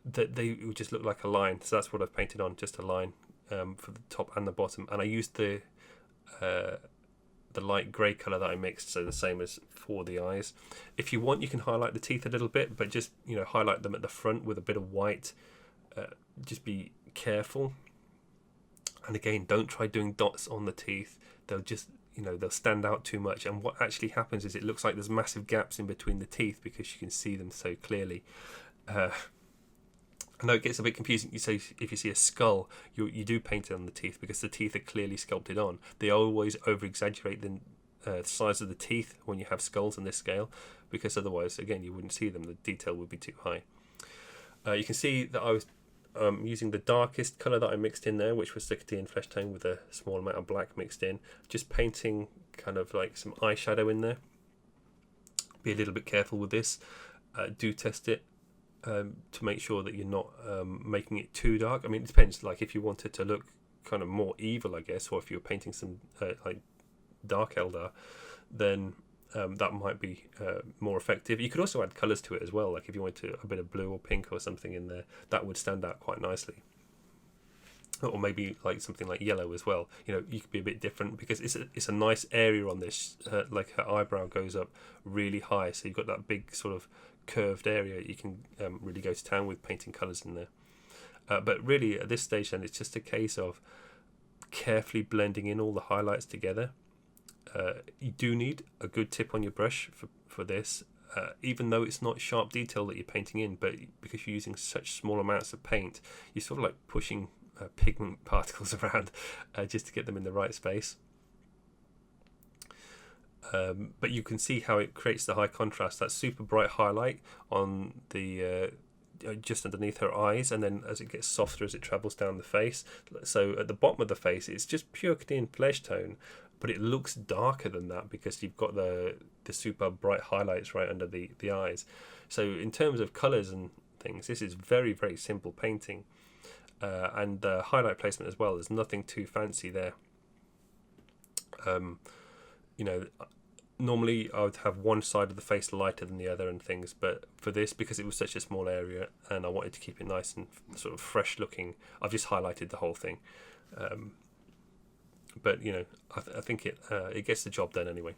that they would just look like a line. So that's what I've painted on, just a line for the top and the bottom. And I used the light grey colour that I mixed, so the same as for the eyes. If you want, you can highlight the teeth a little bit, but just highlight them at the front with a bit of white. Just be careful, and again, don't try doing dots on the teeth. They'll just they'll stand out too much, and what actually happens is it looks like there's massive gaps in between the teeth because you can see them so clearly. I know it gets a bit confusing. So if you see a skull, you do paint it on the teeth because the teeth are clearly sculpted on. They always over-exaggerate the size of the teeth when you have skulls on this scale, because otherwise, again, you wouldn't see them. The detail would be too high. You can see that I was using the darkest colour that I mixed in there, which was the Cadian Fleshtone with a small amount of black mixed in. Just painting kind of like some eyeshadow in there. Be a little bit careful with this. Do test it. To make sure that you're not making it too dark. I mean, it depends. Like if you want it to look kind of more evil, I guess, or if you're painting some like dark Eldar, then that might be more effective. You could also add colours to it as well, like if you wanted a bit of blue or pink or something in there, that would stand out quite nicely. Or maybe like something like yellow as well. You know, you could be a bit different because it's a nice area on this. Like her eyebrow goes up really high, so you've got that big sort of curved area you can really go to town with painting colours in there. But really, at this stage, then it's just a case of carefully blending in all the highlights together. You do need a good tip on your brush for this, even though it's not sharp detail that you're painting in, but because you're using such small amounts of paint, you're sort of like pushing pigment particles around just to get them in the right space. But you can see how it creates the high contrast, that super bright highlight on the just underneath her eyes, and then as it gets softer as it travels down the face. So at the bottom of the face, it's just pure Cadian flesh tone, but it looks darker than that because you've got the super bright highlights right under the eyes. So in terms of colours and things, this is very, very simple painting. And the highlight placement as well, there's nothing too fancy there. You know, normally I would have one side of the face lighter than the other and things, but for this, because it was such a small area and I wanted to keep it nice and sort of fresh looking, I've just highlighted the whole thing. But you know, I think it gets the job done anyway.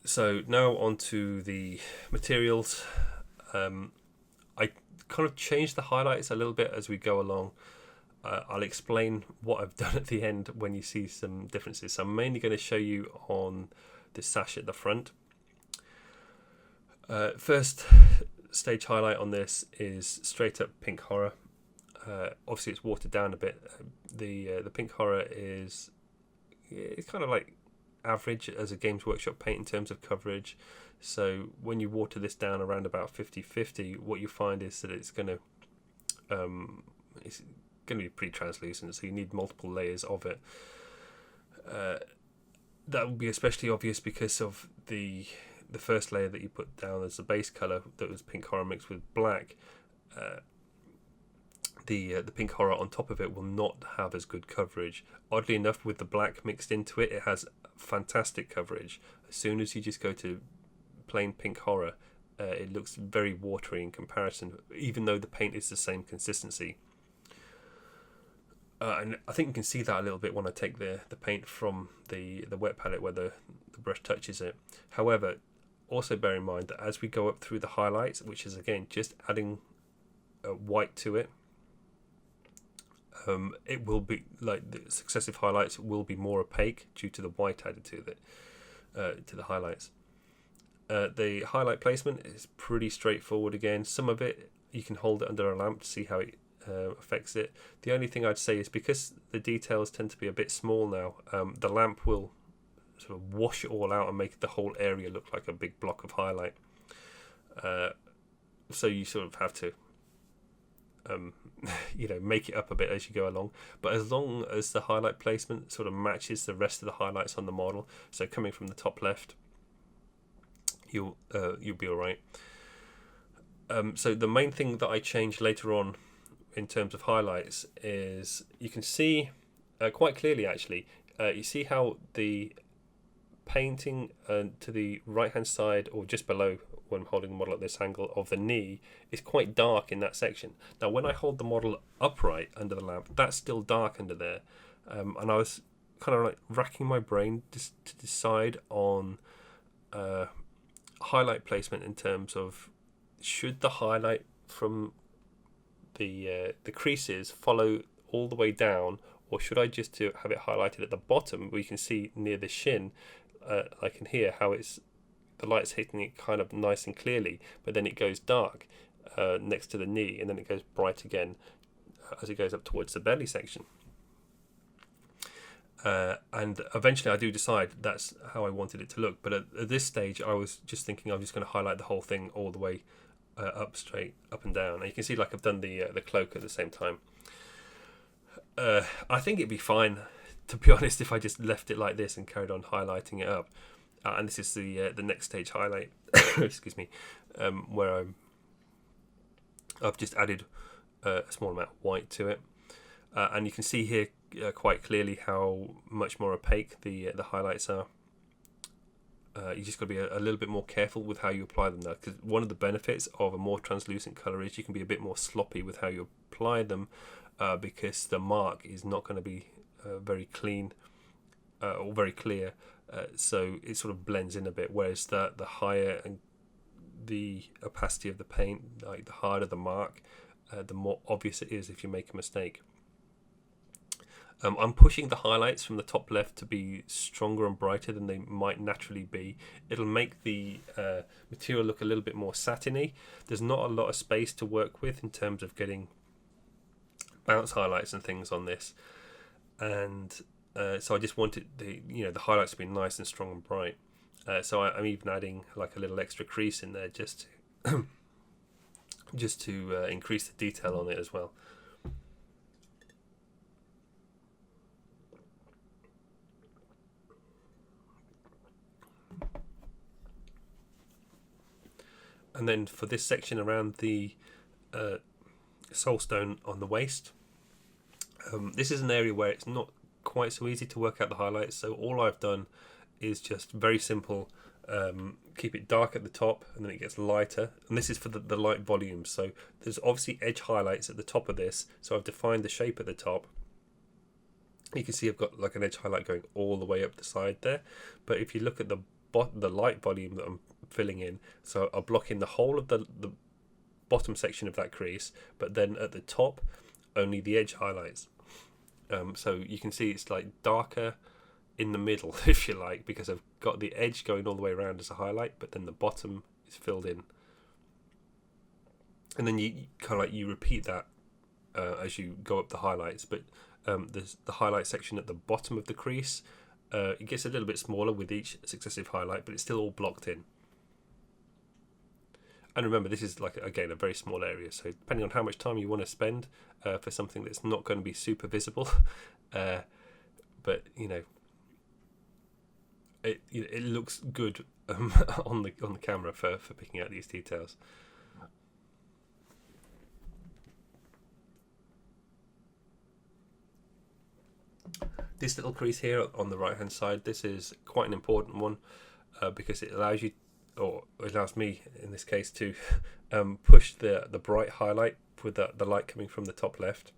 So now on to the materials. I kind of change the highlights a little bit as we go along. I'll explain what I've done at the end when you see some differences. So I'm mainly going to show you on the sash at the front. First stage highlight on this is straight up pink horror. Obviously it's watered down a bit. The pink horror it's kind of like average as a Games Workshop paint in terms of coverage. So when you water this down around about 50-50, what you find is that it's going to be pretty translucent, so you need multiple layers of it. That will be especially obvious because of the first layer that you put down as the base colour that was pink horror mixed with black. The pink horror on top of it will not have as good coverage. Oddly enough, with the black mixed into it, it has fantastic coverage. As soon as you just go to plain pink horror, it looks very watery in comparison, even though the paint is the same consistency. And I think you can see that a little bit when I take the paint from the wet palette where the brush touches it. However, also bear in mind that as we go up through the highlights, which is again just adding white to it, it will be like the successive highlights will be more opaque due to the white added to the highlights. The highlight placement is pretty straightforward again. Some of it you can hold it under a lamp to see how it affects it. The only thing I'd say is because the details tend to be a bit small now, the lamp will sort of wash it all out and make the whole area look like a big block of highlight. So you sort of have to make it up a bit as you go along, but as long as the highlight placement sort of matches the rest of the highlights on the model, so coming from the top left, you'll be all right. So the main thing that I changed later on in terms of highlights is you can see quite clearly actually, you see how the painting to the right hand side or just below when I'm holding the model at this angle of the knee is quite dark in that section. Now when I hold the model upright under the lamp, that's still dark under there, and I was kind of like racking my brain just to decide on highlight placement in terms of should the highlight from the creases follow all the way down, or should I just have it highlighted at the bottom where you can see near the shin, like in here, how it's the light's hitting it kind of nice and clearly, but then it goes dark next to the knee, and then it goes bright again as it goes up towards the belly section. And eventually I do decide that's how I wanted it to look, but at this stage I was just thinking I'm just going to highlight the whole thing all the way up and down. And you can see like I've done the cloak at the same time. I think it'd be fine, to be honest, if I just left it like this and carried on highlighting it up. And this is the next stage highlight, excuse me, where I've just added a small amount of white to it. And you can see here quite clearly how much more opaque the highlights are. You just got to be a little bit more careful with how you apply them, though, because one of the benefits of a more translucent colour is you can be a bit more sloppy with how you apply them, because the mark is not going to be very clean or very clear, so it sort of blends in a bit. Whereas the higher and the opacity of the paint, like the harder the mark, the more obvious it is if you make a mistake. I'm pushing the highlights from the top left to be stronger and brighter than they might naturally be. It'll make the material look a little bit more satiny. There's not a lot of space to work with in terms of getting bounce highlights and things on this, and so I just wanted the highlights to be nice and strong and bright. So I'm even adding like a little extra crease in there just to increase the detail on it as well. And then for this section around the soulstone on the waist, this is an area where it's not quite so easy to work out the highlights. So all I've done is just very simple, keep it dark at the top and then it gets lighter. And this is for the light volume. So there's obviously edge highlights at the top of this. So I've defined the shape at the top. You can see I've got like an edge highlight going all the way up the side there. But if you look at the light volume that I'm filling in, so I'll block in the whole of the bottom section of that crease, but then at the top only the edge highlights. So you can see it's like darker in the middle, if you like, because I've got the edge going all the way around as a highlight, but then the bottom is filled in. And then you kind of like you repeat that as you go up the highlights, but there's the highlight section at the bottom of the crease. It gets a little bit smaller with each successive highlight, but it's still all blocked in. And remember, this is like, again, a very small area, so depending on how much time you want to spend for something that's not going to be super visible, but it looks good on the camera for picking out these details. This little crease here on the right hand side, this is quite an important one because it allows you, or it allows me in this case, to push the bright highlight with the light coming from the top left,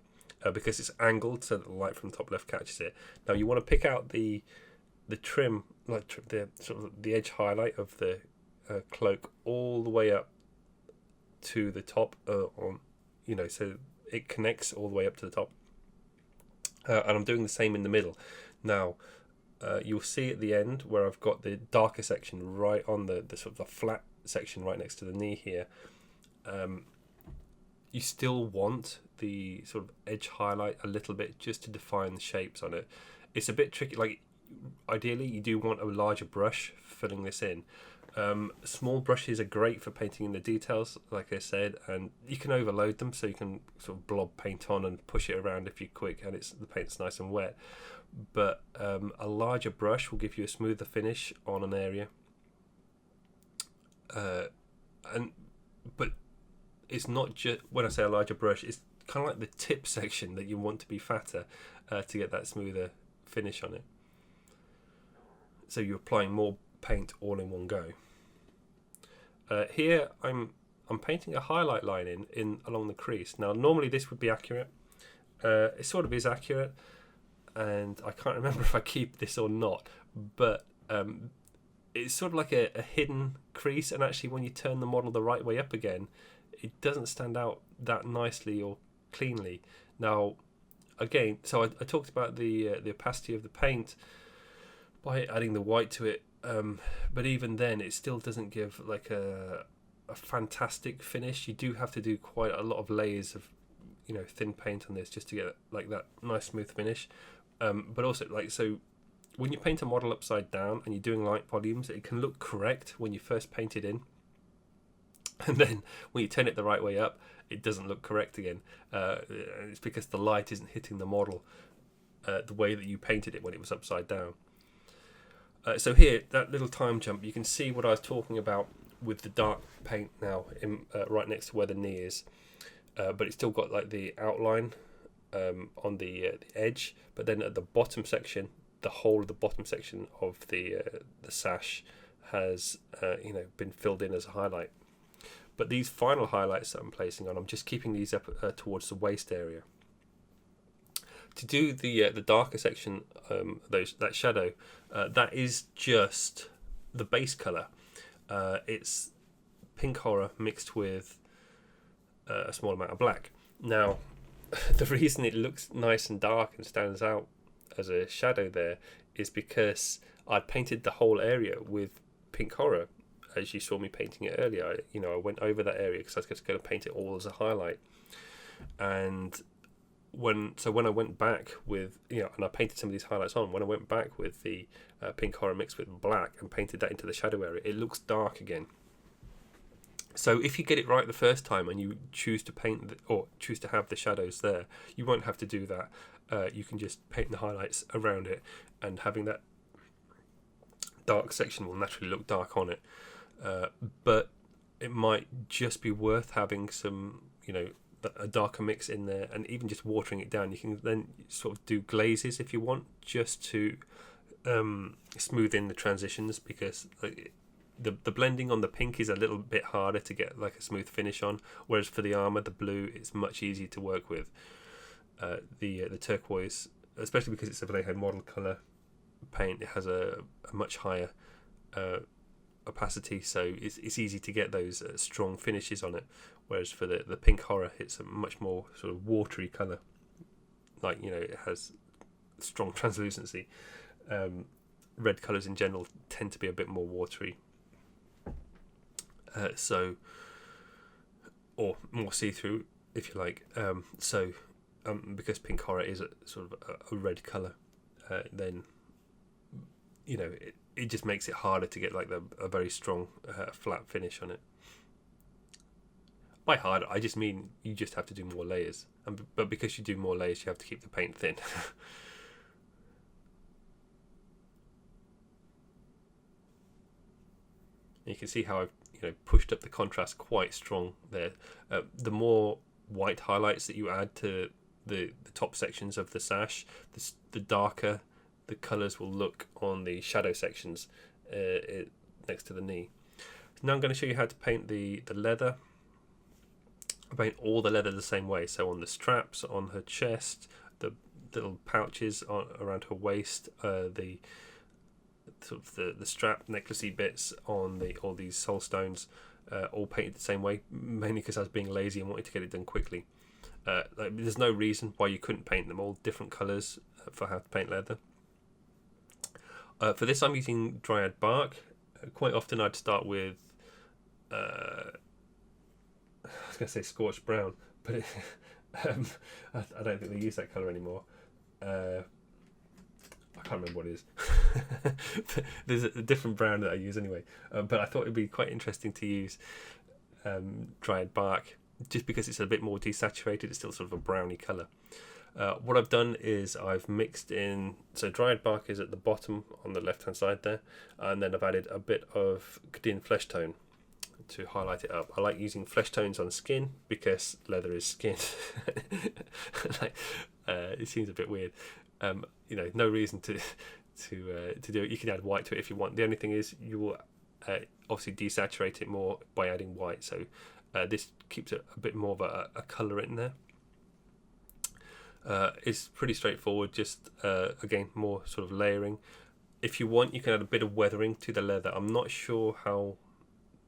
because it's angled so that the light from the top left catches it. Now you want to pick out the trim, like the sort of the edge highlight of the cloak all the way up to the top, so it connects all the way up to the top. And I'm doing the same in the middle. Now, you'll see at the end where I've got the darker section right on the sort of the flat section right next to the knee here. You still want the sort of edge highlight a little bit just to define the shapes on it. It's a bit tricky. Like, ideally, you do want a larger brush filling this in. Small brushes are great for painting in the details, like I said, and you can overload them, so you can sort of blob paint on and push it around if you're quick and the paint's nice and wet. But a larger brush will give you a smoother finish on an area. But it's not just, when I say a larger brush, it's kind of like the tip section that you want to be fatter to get that smoother finish on it. So you're applying more paint all in one go. Here I'm painting a highlight line in along the crease. Now normally this would be accurate. It sort of is accurate, and I can't remember if I keep this or not, but it's sort of like a hidden crease, and actually when you turn the model the right way up again, it doesn't stand out that nicely or cleanly. Now again, so I talked about the opacity of the paint by adding the white to it, but even then it still doesn't give like a fantastic finish. You do have to do quite a lot of layers of thin paint on this just to get like that nice smooth finish, but also so when you paint a model upside down and you're doing light volumes, it can look correct when you first paint it in, and then when you turn it the right way up, it doesn't look correct again. It's because the light isn't hitting the model the way that you painted it when it was upside down. So here, that little time jump, you can see what I was talking about with the dark paint now right next to where the knee is, but it's still got like the outline on the edge, but then at the bottom section, the whole of the bottom section of the sash has been filled in as a highlight. But these final highlights that I'm placing on, I'm just keeping these up towards the waist area. To do the darker section, that shadow, that is just the base colour. It's pink horror mixed with a small amount of black. Now, the reason it looks nice and dark and stands out as a shadow there is because I painted the whole area with pink horror, as you saw me painting it earlier. I went over that area because I was just going to paint it all as a highlight. And when I went back with, and I painted some of these highlights on, when I went back with the pink horror mixed with black and painted that into the shadow area, it looks dark again. So if you get it right the first time and you choose to paint or choose to have the shadows there, you won't have to do that. You can just paint the highlights around it, and having that dark section will naturally look dark on it. But it might just be worth having some, a darker mix in there, and even just watering it down. You can then sort of do glazes if you want, just to smooth in the transitions, because the blending on the pink is a little bit harder to get like a smooth finish on, whereas for the armor, the blue, it's much easier to work with. The turquoise, especially because it's a Vallejo model color paint, it has a much higher opacity, so it's easy to get those strong finishes on it. Whereas for the pink horror, it's a much more sort of watery color, like it has strong translucency. Red colors in general tend to be a bit more watery, or more see-through, if you like. Because pink horror is a sort of a red color, then it just makes it harder to get like a very strong flat finish on it. By harder, I just mean you just have to do more layers, but because you do more layers, you have to keep the paint thin. You can see how I've pushed up the contrast quite strong there. The more white highlights that you add to the top sections of the sash, the darker the colours will look on the shadow sections next to the knee. Now I'm going to show you how to paint the leather. I paint all the leather the same way. So on the straps, on her chest, the little pouches around her waist, the strap necklacey bits on all these soul stones, all painted the same way, mainly because I was being lazy and wanted to get it done quickly. There's no reason why you couldn't paint them all different colours for how to paint leather. For this I'm using Dryad bark. Quite often I'd start with I was going to say scorched brown, but I don't think they use that colour anymore. I can't remember what it is. There's a different brown that I use anyway. But I thought it'd be quite interesting to use Dryad bark, just because it's a bit more desaturated. It's still sort of a browny colour. What I've done is I've mixed in, so Dryad bark is at the bottom on the left hand side there, and then I've added a bit of Cadian Fleshtone to highlight it up. I like using Fleshtones on skin because leather is skin. It seems a bit weird. No reason to do it. You can add white to it if you want. The only thing is you will obviously desaturate it more by adding white, so this keeps a bit more of a colour in there. It's pretty straightforward, just again more sort of layering. If you want, you can add a bit of weathering to the leather. I'm not sure how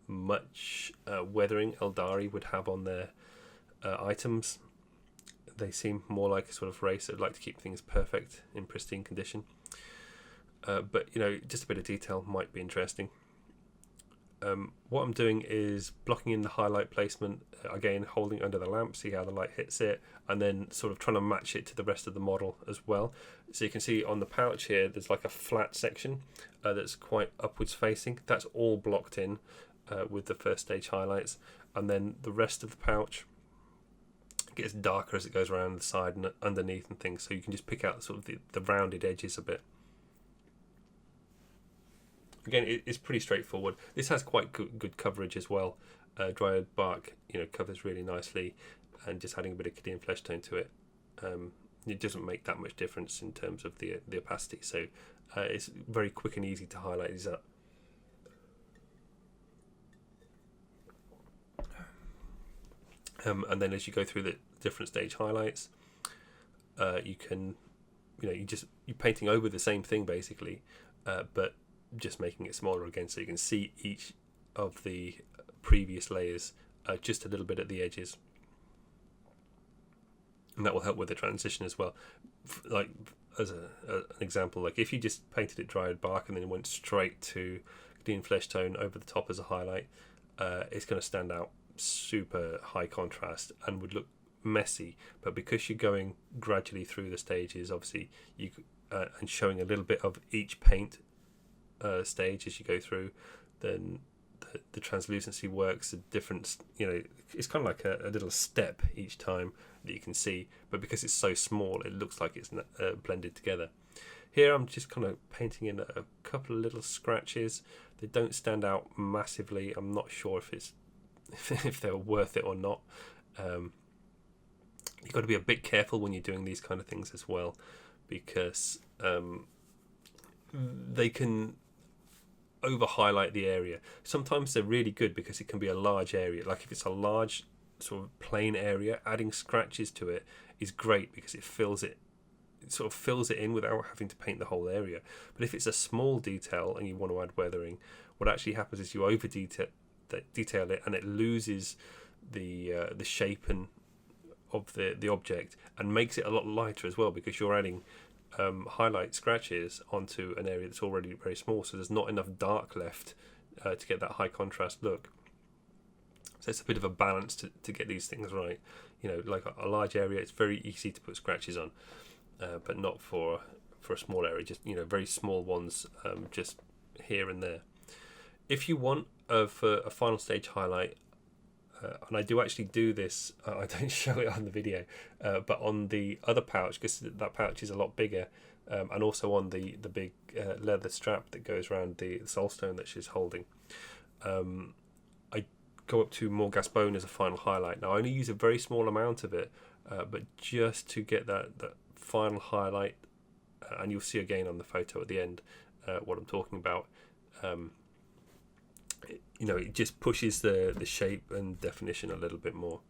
much weathering Aeldari would have on their items. They seem more like a sort of race that would like to keep things perfect in pristine condition. But just a bit of detail might be interesting. What I'm doing is blocking in the highlight placement, again holding under the lamp, see how the light hits it, and then sort of trying to match it to the rest of the model as well. So you can see on the pouch here there's like a flat section that's quite upwards facing. That's all blocked in with the first stage highlights, and then the rest of the pouch gets darker as it goes around the side and underneath and things, so you can just pick out sort of the rounded edges a bit. Again, it's pretty straightforward. This has quite good coverage as well. Dryad bark, covers really nicely, and just adding a bit of Cadian Fleshtone to it it doesn't make that much difference in terms of the opacity. So it's very quick and easy to highlight these up. And then as you go through the different stage highlights, you can, you're painting over the same thing basically, but just making it smaller again, so you can see each of the previous layers just a little bit at the edges, and that will help with the transition as well. Like as an example, like if you just painted it Dryad bark and then went straight to Cadian Fleshtone over the top as a highlight, it's going to stand out super high contrast and would look messy. But because you're going gradually through the stages, obviously you and showing a little bit of each paint stage as you go through, then the translucency works a different, it's kind of like a little step each time that you can see, but because it's so small it looks like it's blended together. Here I'm just kind of painting in a couple of little scratches. They don't stand out massively. I'm not sure if they're worth it or not. You've got to be a bit careful when you're doing these kind of things as well, because they can over highlight the area. Sometimes they're really good because it can be a large area. Like if it's a large sort of plain area, adding scratches to it is great because it sort of fills it in without having to paint the whole area. But if it's a small detail and you want to add weathering, what actually happens is you over detail it and it loses the shape of the object, and makes it a lot lighter as well, because you're adding highlight scratches onto an area that's already very small, so there's not enough dark left to get that high contrast look. So it's a bit of a balance to get these things right. Like a large area, it's very easy to put scratches on, but not for a small area. Just very small ones, just here and there. If you want for a final stage highlight, and I do actually do this, I don't show it on the video, but on the other pouch, because that pouch is a lot bigger, and also on the big leather strap that goes around the soulstone that she's holding, I go up to Morghast bone as a final highlight. Now I only use a very small amount of it, but just to get that final highlight, and you'll see again on the photo at the end what I'm talking about. It just pushes the shape and definition a little bit more.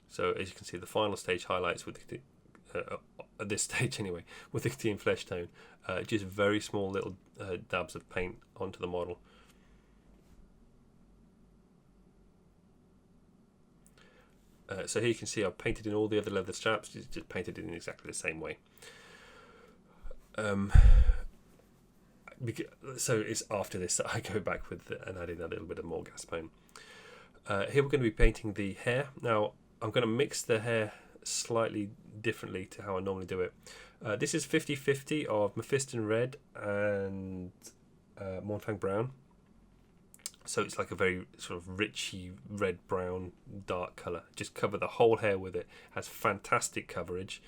So as you can see, the final stage highlights with at this stage anyway, with the Cadian Fleshtone, just very small little dabs of paint onto the model. So here you can see I've painted in all the other leather straps, just painted in exactly the same way. So it's after this that I go back with and add in a little bit of more gas bone. Here we're going to be painting the hair. Now I'm going to mix the hair slightly differently to how I normally do it. This is 50-50 of Mephiston red and Mournfang brown. So it's like a very sort of richy red, brown, dark colour. Just cover the whole hair with it. Has fantastic coverage.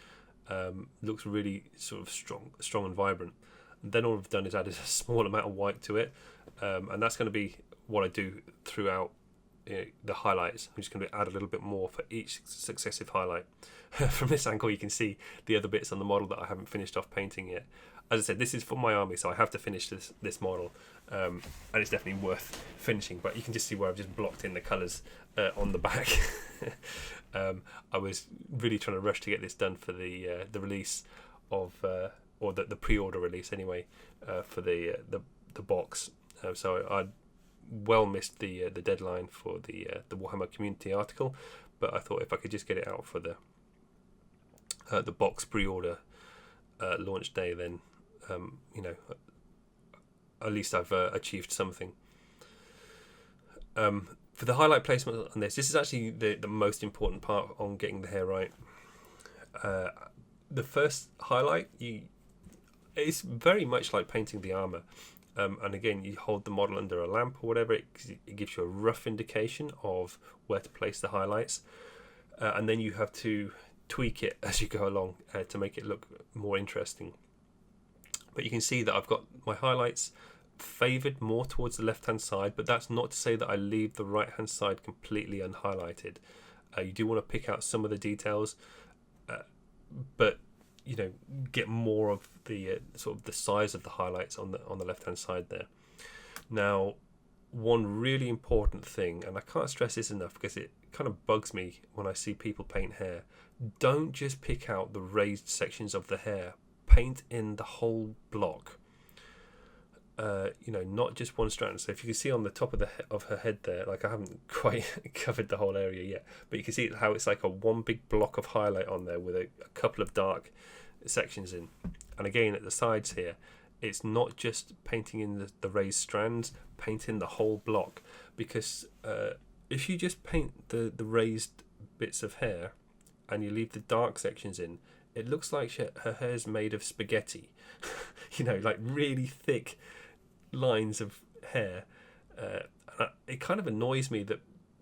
Looks really sort of strong and vibrant. And then all I've done is added a small amount of white to it, and that's going to be what I do throughout the highlights. I'm just going to add a little bit more for each successive highlight. From this angle, you can see the other bits on the model that I haven't finished off painting yet. As I said, this is for my army, so I have to finish this model, and it's definitely worth finishing. But you can just see where I've just blocked in the colours on the back. I was really trying to rush to get this done for the release of, or the pre-order release anyway, for the box. So I well missed the deadline for the Warhammer community article, but I thought if I could just get it out for the box pre-order launch day, then at least I've achieved something. For the highlight placement on this is actually the most important part on getting the hair right. The first highlight, it's very much like painting the armour. And again, you hold the model under a lamp or whatever, it gives you a rough indication of where to place the highlights. And then you have to tweak it as you go along to make it look more interesting. But you can see that I've got my highlights favoured more towards the left hand side, but that's not to say that I leave the right hand side completely unhighlighted. You do want to pick out some of the details, but get more of the sort of the size of the highlights on the left hand side there. Now, one really important thing, and I can't stress this enough because it kind of bugs me when I see people paint hair. Don't just pick out the raised sections of the hair. Paint in the whole block. Not just one strand. So if you can see on the top of her head there, like I haven't quite covered the whole area yet, but you can see how it's like a one big block of highlight on there with a couple of dark sections in. And again, at the sides here, it's not just painting in the raised strands, paint in the whole block, because if you just paint the raised bits of hair and you leave the dark sections in, it looks like her hair's made of spaghetti. Like really thick lines of hair. It kind of annoys me that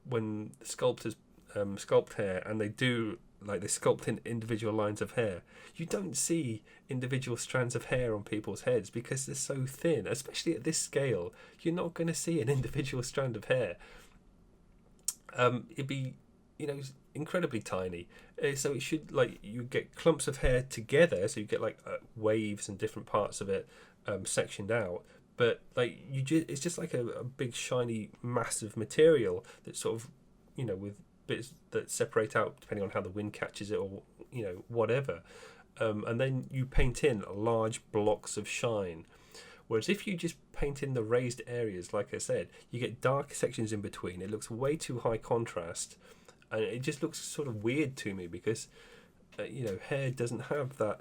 when sculptors sculpt hair and they sculpt in individual lines of hair, you don't see individual strands of hair on people's heads because they're so thin. Especially at this scale, you're not going to see an individual strand of hair. It'd be incredibly tiny, so it should, you get clumps of hair together, so you get waves and different parts of it sectioned out, but it's just like a big shiny mass of material that sort of with bits that separate out depending on how the wind catches it, or whatever, and then you paint in large blocks of shine. Whereas if you just paint in the raised areas, like I said, you get dark sections in between. It looks way too high contrast, and it just looks sort of weird to me because hair doesn't have that,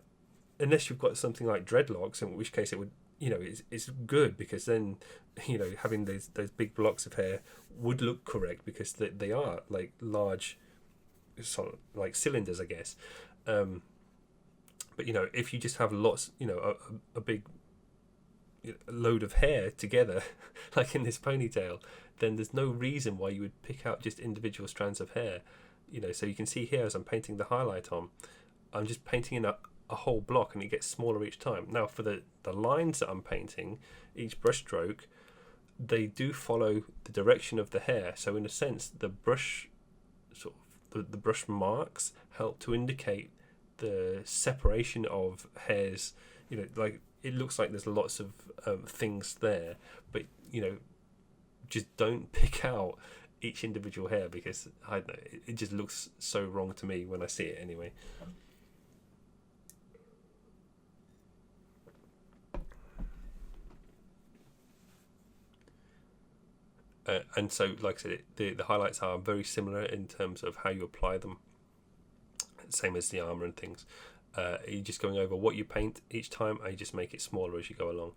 unless you've got something like dreadlocks, in which case it would it's good, because then having those big blocks of hair would look correct because they are like large sort of like cylinders, I guess. But if you just have lots, a big load of hair together like in this ponytail, then there's no reason why you would pick out just individual strands of hair. So you can see here, as I'm painting the highlight on, I'm just painting in a whole block, and it gets smaller each time. Now for the lines that I'm painting, each brush stroke, they do follow the direction of the hair. So in a sense, the brush the brush marks help to indicate the separation of hairs. It looks like there's lots of things there, but just don't pick out each individual hair, because I don't know, it just looks so wrong to me when I see it anyway. And so, like I said, the highlights are very similar in terms of how you apply them, same as the armour and things. You're just going over what you paint each time, and you just make it smaller as you go along.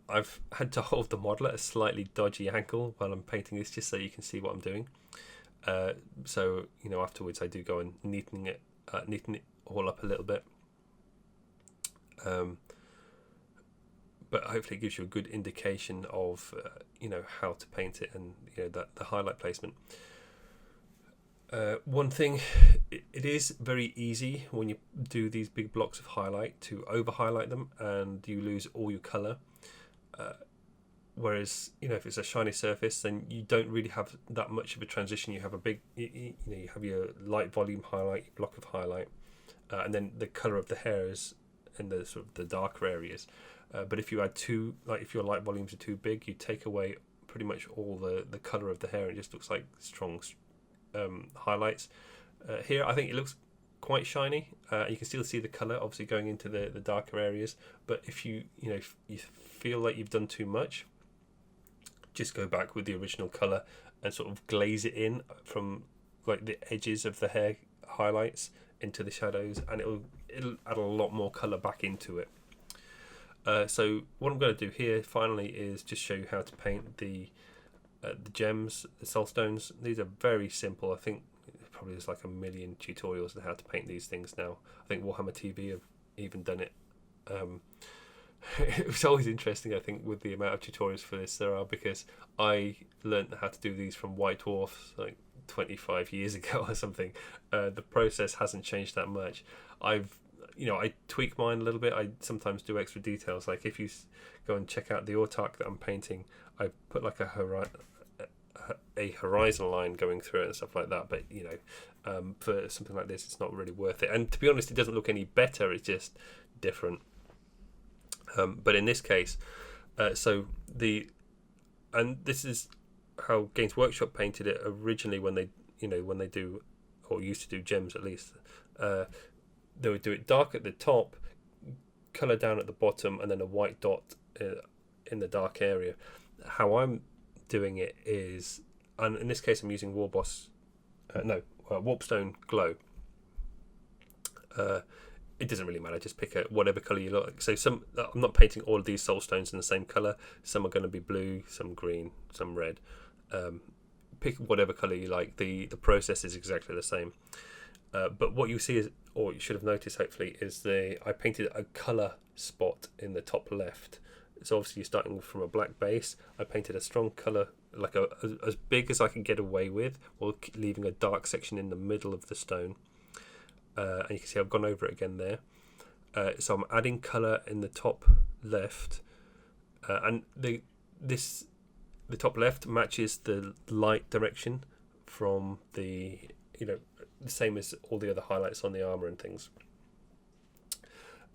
I've had to hold the model at a slightly dodgy angle while I'm painting this, just so you can see what I'm doing. So afterwards I do go and neaten it all up a little bit. But hopefully it gives you a good indication of how to paint it, and the highlight placement. One thing, it is very easy when you do these big blocks of highlight to over highlight them and you lose all your colour. Whereas if it's a shiny surface, then you don't really have that much of a transition. You have a big you have your light volume highlight, your block of highlight, and then the colour of the hair is in the sort of the darker areas. But if you add if your light volumes are too big, you take away pretty much all the colour of the hair, and it just looks like strong highlights. Here I think it looks quite shiny. You can still see the colour obviously going into the darker areas, but if you feel like you've done too much, just go back with the original colour and sort of glaze it in from like the edges of the hair highlights into the shadows, and it'll add a lot more colour back into it. So what I'm going to do here finally is just show you how to paint the gems, the soul stones. These are very simple. I think probably there's like a million tutorials on how to paint these things now. I think Warhammer TV have even done it. It was always interesting, I think, with the amount of tutorials for this there are, because I learned how to do these from White Dwarfs like 25 years ago or something. The process hasn't changed that much. I've I tweak mine a little bit. I sometimes do extra details. Like if you go and check out the Autarch that I'm painting, I put like a horizon line going through it and stuff like that. But for something like this, it's not really worth it. And to be honest, it doesn't look any better. It's just different. But in this case, and this is how Games Workshop painted it originally when they do, or used to do gems at least. They would do it dark at the top, colour down at the bottom, and then a white dot in the dark area. How I'm doing it is, and in this case I'm using Warpstone Glow. It doesn't really matter, just pick whatever colour you like. So I'm not painting all of these soul stones in the same colour. Some are going to be blue, some green, some red. Pick whatever colour you like. The process is exactly the same. But what you see is, or you should have noticed hopefully, is I painted a colour spot in the top left. So obviously you're starting from a black base. I painted a strong colour, like as big as I can get away with, while leaving a dark section in the middle of the stone. And you can see I've gone over it again there. So I'm adding colour in the top left, and the top left matches the light direction from the same as all the other highlights on the armour and things.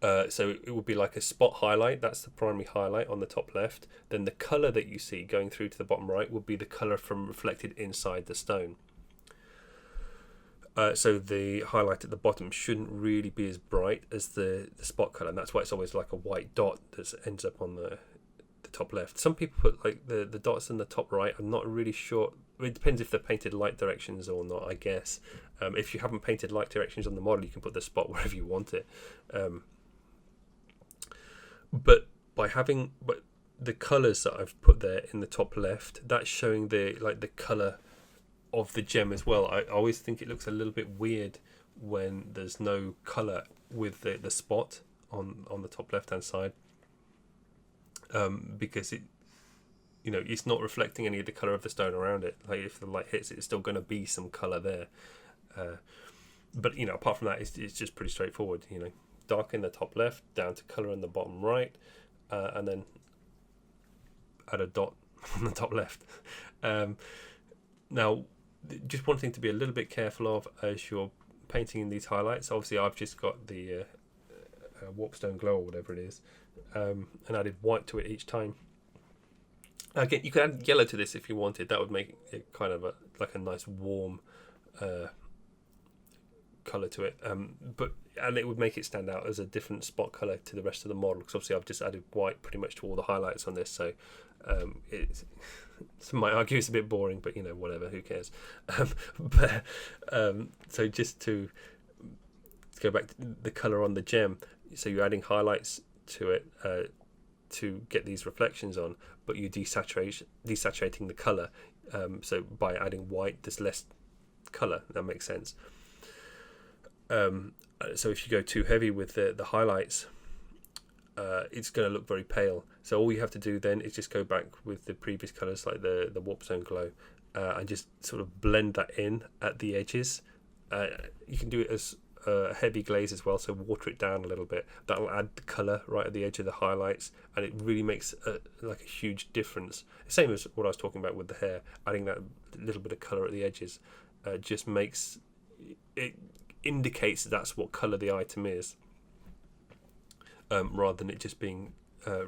So it would be like a spot highlight. That's the primary highlight on the top left. Then the colour that you see going through to the bottom right would be the colour from reflected inside the stone. So the highlight at the bottom shouldn't really be as bright as the spot colour, and that's why it's always like a white dot that ends up on the top left. Some people put like the dots in the top right. I'm not really sure. It depends if they're painted light directions or not, I guess. If you haven't painted light directions on the model, you can put the spot wherever you want it. But the colours that I've put there in the top left, that's showing the colour of the gem as well. I always think it looks a little bit weird when there's no colour with the spot on the top left hand side, because it's not reflecting any of the colour of the stone around it. Like if the light hits it, it's still going to be some colour there. But apart from that, it's just pretty straightforward. Dark in the top left, down to colour in the bottom right, and then add a dot on the top left. Now, just one thing to be a little bit careful of as you're painting in these highlights. Obviously, I've just got the Warpstone Glow or whatever it is, and added white to it each time. Again, you could add yellow to this if you wanted. That would make it kind of like a nice warm colour to it, and it would make it stand out as a different spot colour to the rest of the model, because obviously I've just added white pretty much to all the highlights on this, so some might argue it's a bit boring, but whatever, who cares. So just to go back to the colour on the gem, so you're adding highlights to it to get these reflections on, but you're desaturating the colour, so by adding white there's less colour. That makes sense. So if you go too heavy with the highlights, it's going to look very pale. So all you have to do then is just go back with the previous colours, like the Warpstone Glow, and just sort of blend that in at the edges. You can do it as a heavy glaze as well, so water it down a little bit. That'll add the colour right at the edge of the highlights, and it really makes a huge difference. Same as what I was talking about with the hair, adding that little bit of colour at the edges just makes it, indicates that's what colour the item is, rather than it just being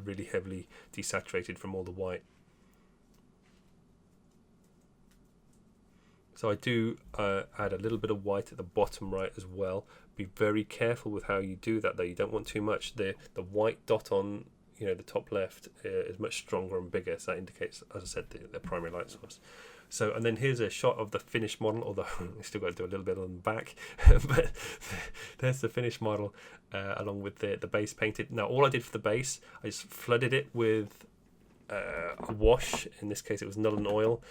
really heavily desaturated from all the white. So I do add a little bit of white at the bottom right as well. Be very careful with how you do that though. You don't want too much. The white dot on the top left is much stronger and bigger, so that indicates, as I said, the primary light source. So, and then here's a shot of the finished model, although I still got to do a little bit on the back. But there's the finished model along with the base painted. Now, all I did for the base, I just flooded it with a wash. In this case, it was Null and Oil.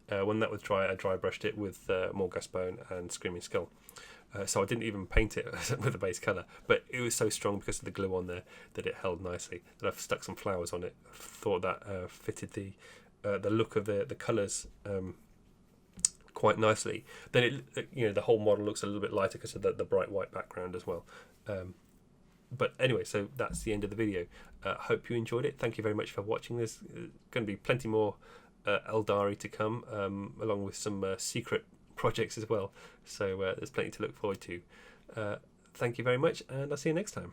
When that was dry, I dry brushed it with Morghast Bone and Screaming Skull. So I didn't even paint it with the base colour, but it was so strong because of the glue on there that it held nicely. That I've stuck some flowers on it. I thought that fitted the look of the colours quite nicely. Then the whole model looks a little bit lighter because of the bright white background as well. But anyway, so that's the end of the video. Hope you enjoyed it. Thank you very much for watching. There's going to be plenty more Aeldari to come, along with some secret projects as well. So there's plenty to look forward to. Thank you very much, and I'll see you next time.